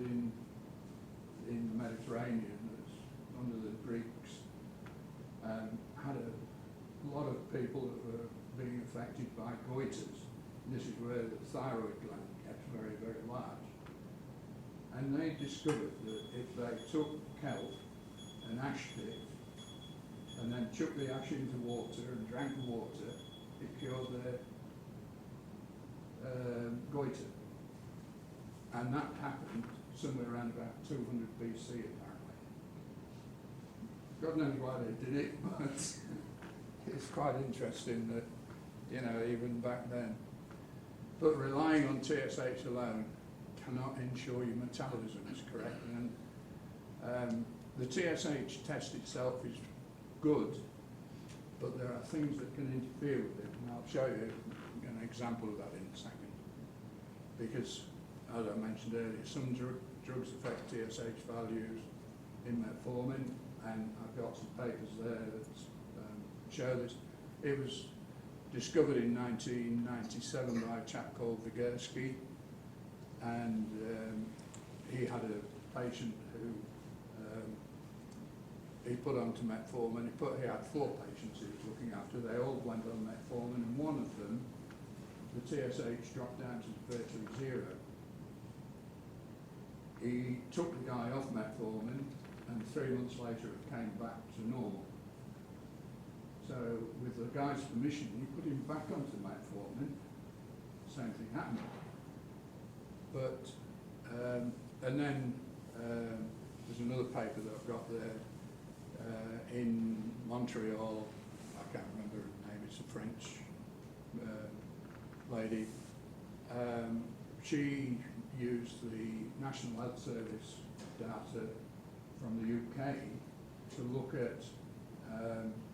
in the Mediterranean that's under the Greeks had a lot of people that were being affected by goiters. This is where the thyroid gland gets very, very large. And they discovered that if they took kelp and ashed it, and then chucked the ash into water and drank the water, it cured their goiter. And that happened somewhere around about 200 BC, apparently. God knows why they did it, but it's quite interesting that, you know, even back then. But relying on TSH alone cannot ensure your metabolism is correct. And the TSH test itself is good, but there are things that can interfere with it, and I'll show you an example of that in a second. Because, as I mentioned earlier, some drugs affect TSH values in metformin, and I've got some papers there that show this. It was discovered in 1997 by a chap called Vygotsky, and he had a patient who he put onto metformin. He had 4 patients he was looking after. They all went on metformin, and one of them, the TSH dropped down to virtually 0. He took the guy off metformin, and 3 months later it came back to normal. So with the guy's permission, he put him back onto metformin. Same thing happened. but and then there's another paper that I've got there in Montreal. I can't remember her name. It's a French lady. She used the National Health Service data from the UK to look at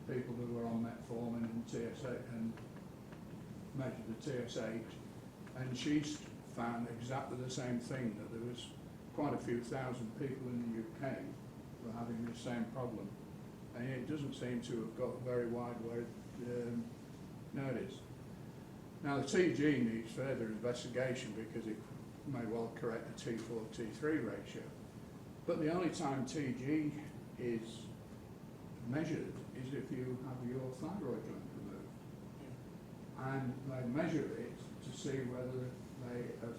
people who were on metformin and TSH and measured the TSH, and she found exactly the same thing, that there was quite a few thousand people in the UK who were having the same problem, and it doesn't seem to have got very widespread notice. Now the TG needs further investigation because it may well correct the T4-T3 ratio, but the only time TG is measured is if you have your thyroid gland removed, and they measure it to see whether they have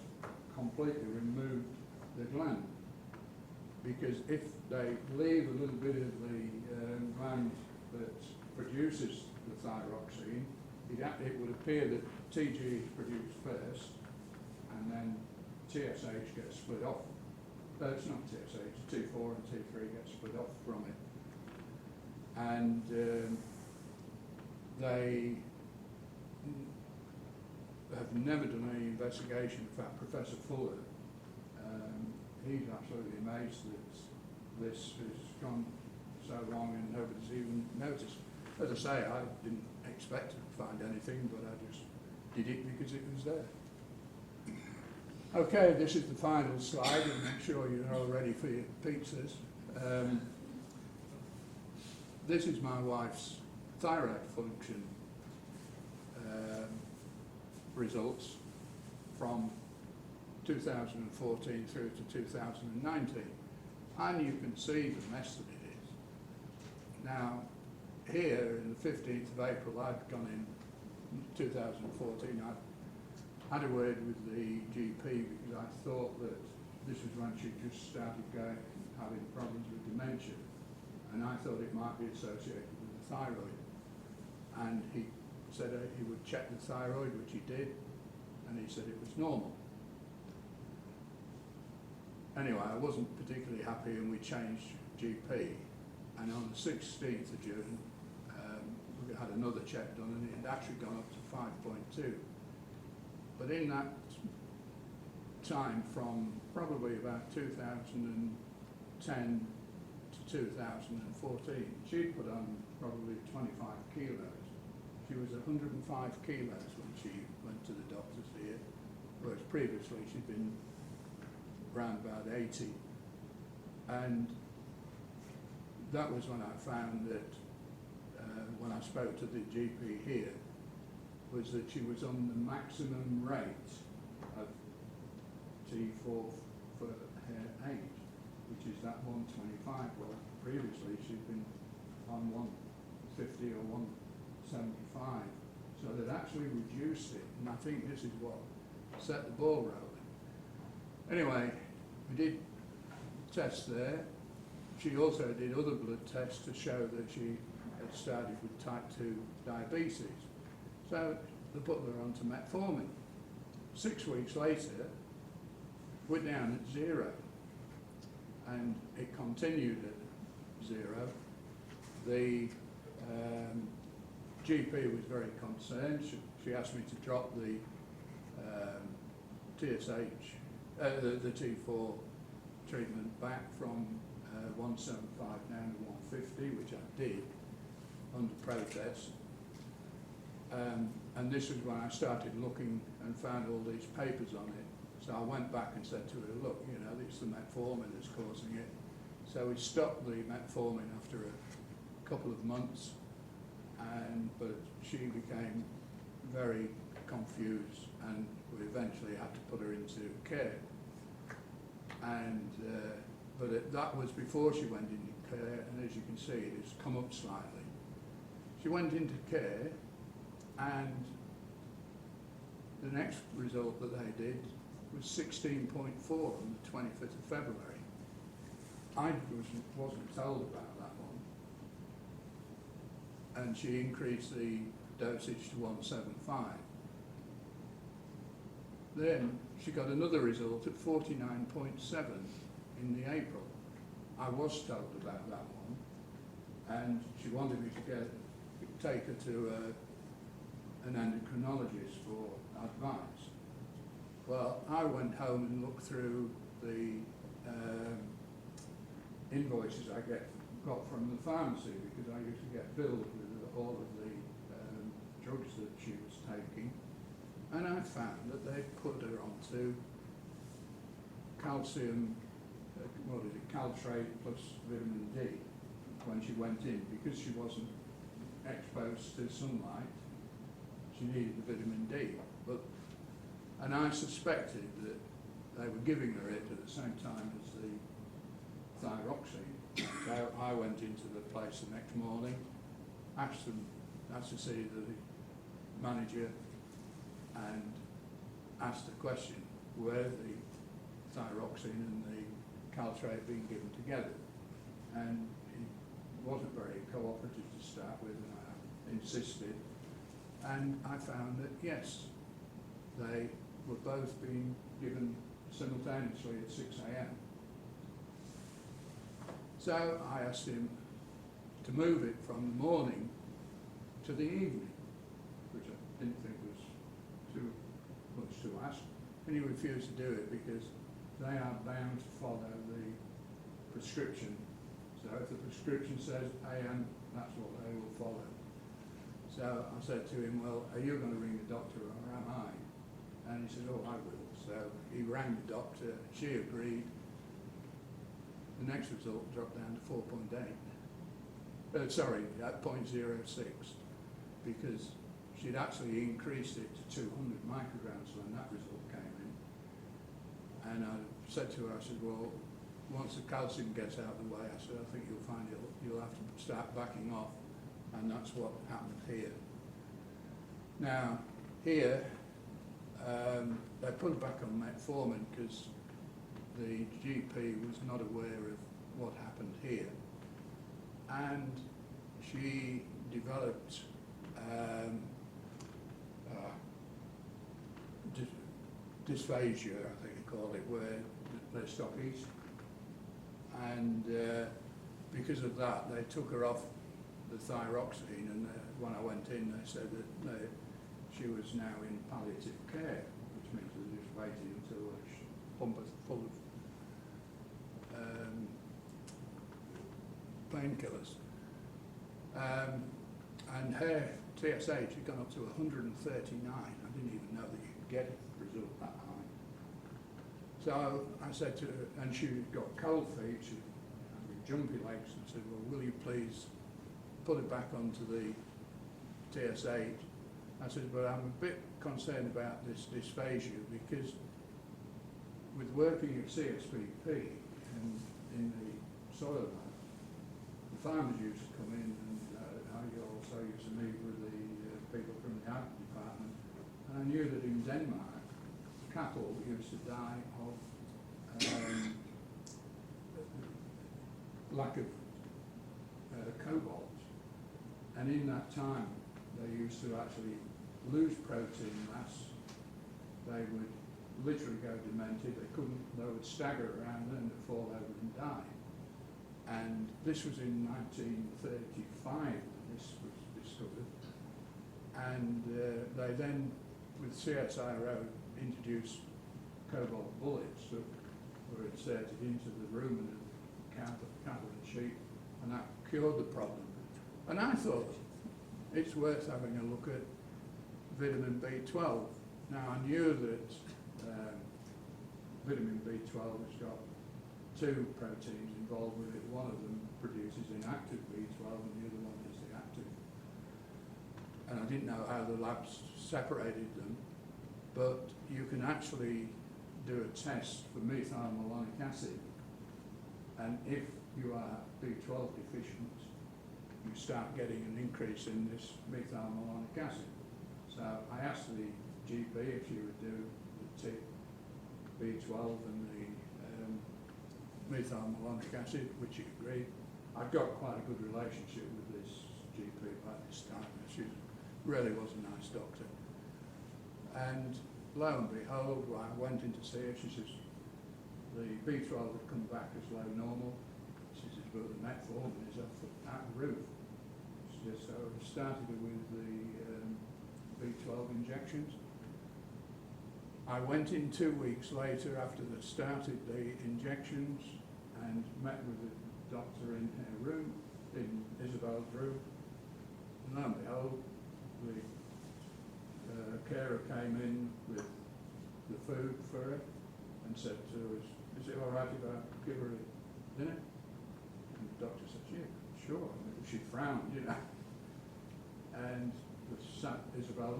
completely removed the gland, because if they leave a little bit of the gland that produces the thyroxine, it would appear that TG is produced first and then TSH gets split off. It's not TSH, T4 and T3 get split off from it. And they have never done any investigation. In fact, Professor Fuller, he's absolutely amazed that this has gone so long and nobody's even noticed. As I say, I didn't expect to find anything, but I just did it because it was there. Okay, this is the final slide, and I'm sure you're all ready for your pizzas. This is my wife's thyroid function results from 2014 through to 2019. And you can see the mess that it is. Now, here in the 15th of April, I'd gone in 2014, I had a word with the GP because I thought that this was when she just started having problems with dementia, and I thought it might be associated with the thyroid. And he said he would check the thyroid, which he did, and he said it was normal. Anyway, I wasn't particularly happy, and we changed GP, and on the 16th of June, we had another check done, and it had actually gone up to 5.2. But in that time, from probably about 2010 to 2014, she'd put on probably 25 kilos. She was 105 kilos when she went to the doctors here, whereas previously she'd been around about 80. And that was when I found that, when I spoke to the GP here, was that she was on the maximum rate of T4 for her age, which is that 125. Well, previously she'd been on 150 or 175. So they'd actually reduced it, and I think this is what set the ball rolling. Anyway, we did tests there. She also did other blood tests to show that she had started with type 2 diabetes. So they put her onto metformin. 6 weeks later, we're down at 0. And it continued at 0. The GP was very concerned. She asked me to drop the TSH, the T4 treatment back from 175 down to 150, which I did under protest. And this was when I started looking and found all these papers on it. So I went back and said to her, look, you know, it's the metformin that's causing it. So we stopped the metformin after a couple of months, but she became very confused, and we eventually had to put her into care. And that was before she went into care, and as you can see, it has come up slightly. She went into care, and the next result that they did was 16.4 on the 25th of February. I wasn't told about that one. And she increased the dosage to 175. Then she got another result at 49.7 in the April. I was told about that one, and she wanted me to take her to an endocrinologist for advice. Well, I went home and looked through the invoices I got from the pharmacy, because I used to get billed with all of the drugs that she was taking, and I found that they put her onto calcium, what is it, caltrate plus vitamin D when she went in, because she wasn't exposed to sunlight. She needed the vitamin D, and I suspected that they were giving her it at the same time as the thyroxine. So I went into the place the next morning, asked to see the manager, and asked the question, were the thyroxine and the caltrate being given together? And he wasn't very cooperative to start with, and I insisted, and I found that yes, they were both being given simultaneously at 6 a.m. So I asked him to move it from the morning to the evening, which I didn't think was too much to ask, and he refused to do it because they are bound to follow the prescription. So if the prescription says AM, that's what they will follow. So I said to him, well, are you going to ring the doctor or am I? And he said, oh, I will. So he rang the doctor, she agreed. The next result dropped down to 4.8. Sorry, at 0.06, because she'd actually increased it to 200 micrograms when that result came in. And I said to her, I said, well, once the calcium gets out of the way, I said, I think you'll find you'll have to start backing off. And that's what happened here. Now, here, they put her back on metformin because the GP was not aware of what happened here. And she developed dysphagia, I think they call it, where they stop eating. And because of that, they took her off the thyroxine, and when I went in, they said that she was now in palliative care, which means they're just waiting until her pump is full of painkillers. And her TSH had gone up to 139. I didn't even know that you could get a result that high. So I said to her, and she got cold feet, she had jumpy legs, and I said, well, will you please put it back onto the TSH? I said, but I'm a bit concerned about this dysphagia because with working at CSPP and in the soil lab, the farmers used to come in, and I also used to meet with the people from the ag department, and I knew that in Denmark, cattle used to die of lack of cobalt, and in that time they used to actually lose protein mass. They would literally go demented. They would stagger around and fall over and die. And this was in 1935 that this was discovered. And they then, with CSIRO, introduced cobalt bullets that were inserted into the rumen of cattle and sheep, and that cured the problem. And I thought it's worth having a look at vitamin B12. Now I knew that vitamin B12 has got two proteins involved with it. One of them produces inactive B12 and the other one is the active. And I didn't know how the labs separated them, but you can actually do a test for methylmalonic acid, and if you are B12 deficient, you start getting an increase in this methylmalonic acid. So I asked the GP if she would do the B12 and the methylmalonic acid, which she agreed. I've got quite a good relationship with this GP by this time. She really was a nice doctor. And lo and behold, when I went in to see her, she says, the B12 had come back as low normal. She says, but the metformin is off the roof. She says, so I started with the B12 injections. I went in 2 weeks later after they started the injections and met with the doctor in her room, in Isabel's room. And lo and behold, the carer came in with the food for her and said to us, is it all right if I give her a dinner? And the doctor said, yeah, sure. And she frowned, you know. And Isabel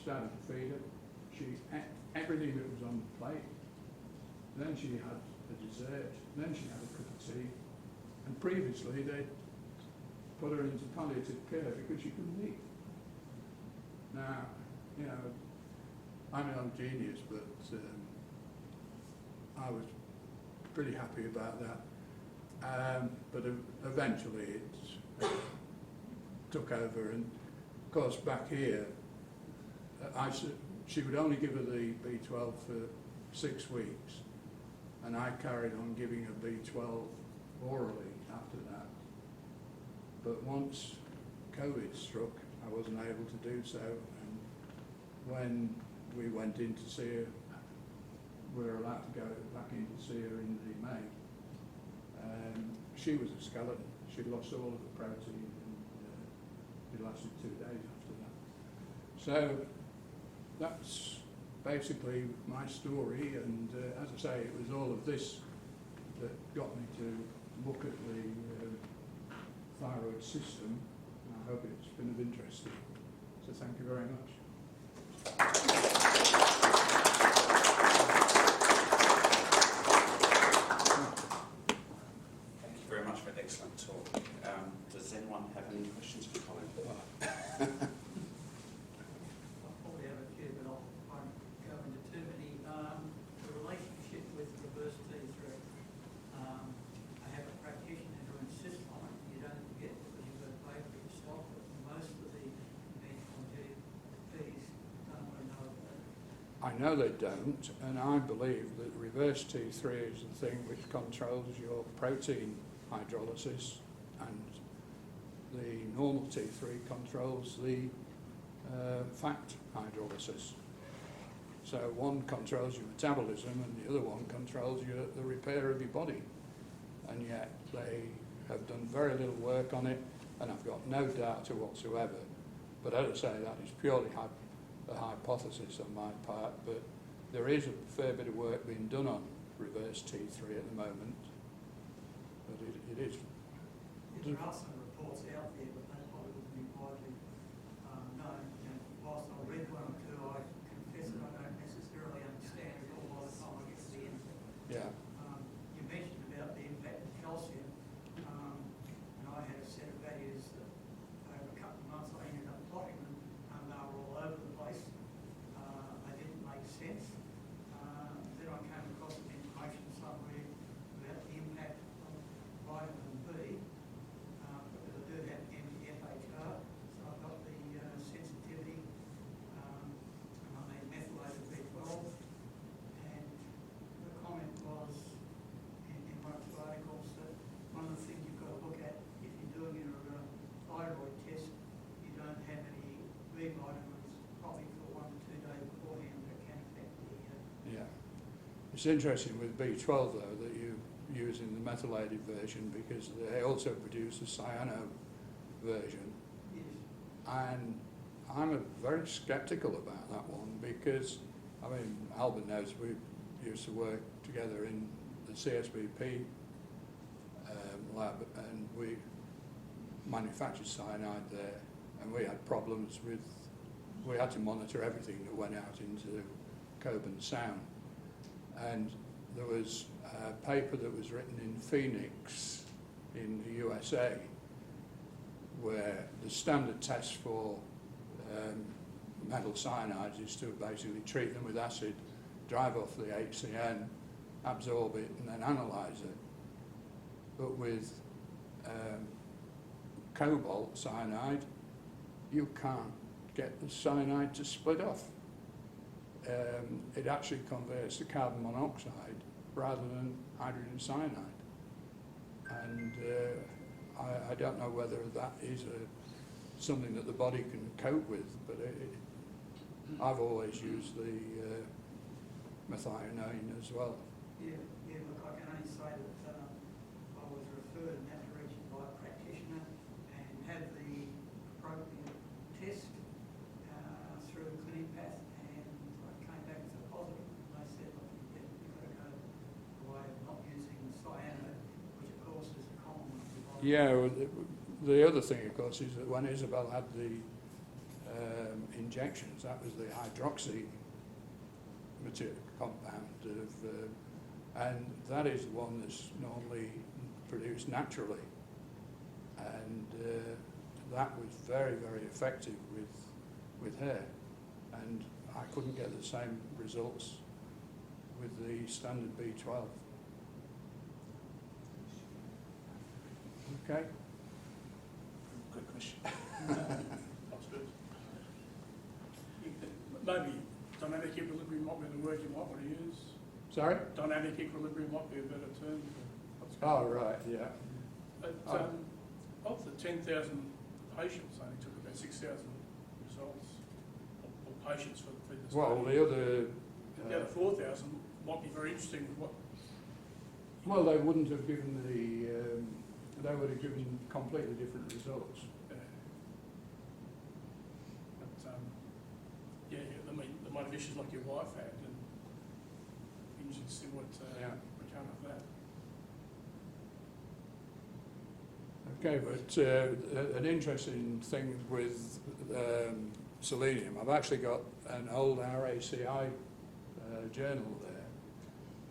started to feed her. She ate everything that was on the plate. Then she had a dessert. Then she had a cup of tea. And previously they'd put her into palliative care because she couldn't eat. Now, you know, I'm no genius, but I was pretty happy about that. But eventually it took over, and of course back here, she would only give her the B12 for 6 weeks, and I carried on giving her B12 orally after that. But once COVID struck, I wasn't able to do so, and when we went in to see her, we were allowed to go back in to see her in the May. She was a skeleton. She'd lost all of the protein, and it lasted 2 days after that. So that's basically my story, and as I say, it was all of this that got me to look at the thyroid system. I hope it's been of interest to you. So thank you very much. Thank you very much for an excellent talk. Does anyone have any questions for Colin? I'll probably have a few, but I won't go into too many. The relationship with reverse T3. I have a practitioner who insists on it. You don't get it because you've got to pay for it yourself, but most of the conventional GPs don't want to know about it. I know they don't, and I believe that reverse T3 is the thing which controls your protein hydrolysis, and the normal T3 controls the fat hydrolysis. So one controls your metabolism and the other one controls the repair of your body. And yet they have done very little work on it, and I've got no data whatsoever. But as I say, that is purely a hypothesis on my part, but there is a fair bit of work being done on reverse T3 at the moment. But it is. There are some reports out there, but they probably wouldn't be widely known. You know, whilst I read one or two, I confess that I don't necessarily understand it all by the time I get to the end. Yeah. You mentioned about the impact of calcium, and I had a set of values that over a couple of months I ended up plotting them, and they were all over the place. They didn't make sense. Then I came across some information somewhere about the impact of vitamin B. Because I do have MTFHR, so I've got the sensitivity, and I need methylated B12. And the comment was in one of the articles that one of the things you've got to look at if you're doing your thyroid test, you don't have any B vitamins probably for 1 to 2 days beforehand that can affect the. Yeah. It's interesting with B12 though that you use in the methylated version, because they also produce a cyano version. Yes. And I'm very sceptical about that one because, I mean, Albert knows we used to work together in the CSBP lab, and we manufactured cyanide there, and we had problems with, we had to monitor everything that went out into Coburn Sound. And there was a paper that was written in Phoenix in the USA where the standard test for metal cyanides is to basically treat them with acid, drive off the HCN, absorb it and then analyse it. But with cobalt cyanide, you can't get the cyanide to split off. it actually converts to carbon monoxide rather than hydrogen cyanide. And I don't know whether that is something that the body can cope with, but I've always used the methionine as well. Yeah, look, I can only say that I was referred in that direction by a practitioner and had the appropriate test through the clinic path, and I came back as a positive. And they said, look, you've got to go the way of not using cyanide, which of course is a common one. Yeah, well, the other thing, of course, is that when Isabel had the injections, that was the hydroxy material compound and that is the one that's normally produced naturally, and that was very, very effective with hair, and I couldn't get the same results with the standard B12. Okay. Good question. That's good. Maybe dynamic equilibrium might be the word you might want to use. Sorry? Dynamic equilibrium might be a better term. Oh, right, yeah. But, of the 10,000 patients, only took about 6,000 results, or patients for the study. Well, the other 4,000 might be very interesting with what... Well, they wouldn't have given they would have given completely different results. But, I mean, there might have issues like your wife had, and interesting to see what would come of that. Okay, but an interesting thing with selenium, I've actually got an old RACI journal there.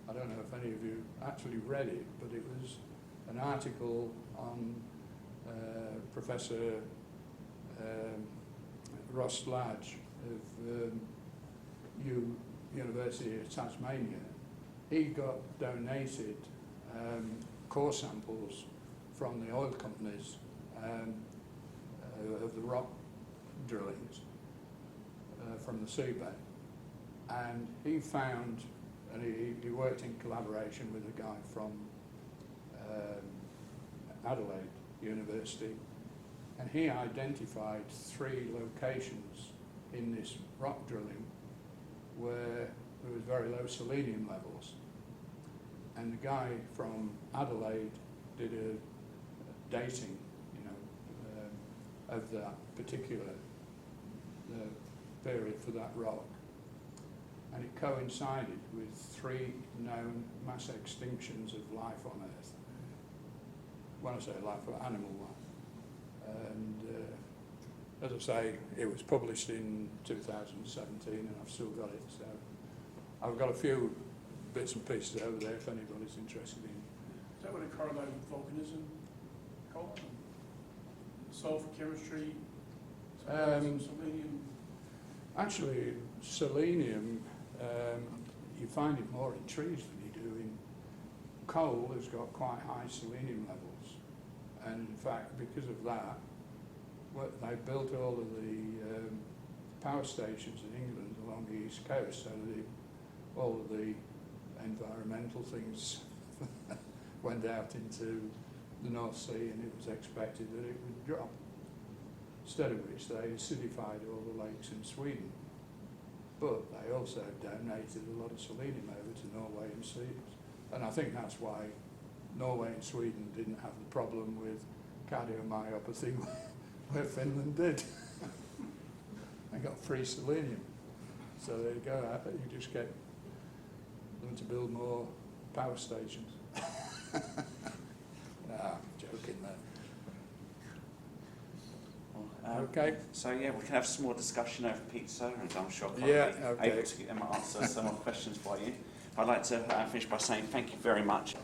I don't know if any of you actually read it, but it was an article on Professor Ross Lodge of University of Tasmania. He got donated core samples from the oil companies of the rock drillings from the seabed, and he found, and he worked in collaboration with a guy from Adelaide University, and he identified 3 locations in this rock drilling where there was very low selenium levels, and the guy from Adelaide did a dating, of that particular period for that rock, and it coincided with 3 known mass extinctions of life on Earth. When I say life, animal life. And as I say, it was published in 2017, and I've still got it. So I've got a few bits and pieces over there if anybody's interested in. Is that what it correlated with volcanism, Colin? Sulfur chemistry, selenium? Actually, selenium, you find it more in trees than you do in coal. Has got quite high selenium levels, and in fact, because of that, they built all of the power stations in England along the east coast, so that all of the environmental things went out into the North Sea, and it was expected that it would drop. Instead of which they acidified all the lakes in Sweden. But they also donated a lot of selenium over to Norway and Sweden. And I think that's why Norway and Sweden didn't have the problem with cardiomyopathy where Finland did. They got free selenium. So there you go, you just get them to build more power stations. Nah, joking there. Okay. So yeah, we can have some more discussion over pizza, and I'm sure Colin will be able to answer some more questions for you. I'd like to finish by saying thank you very much.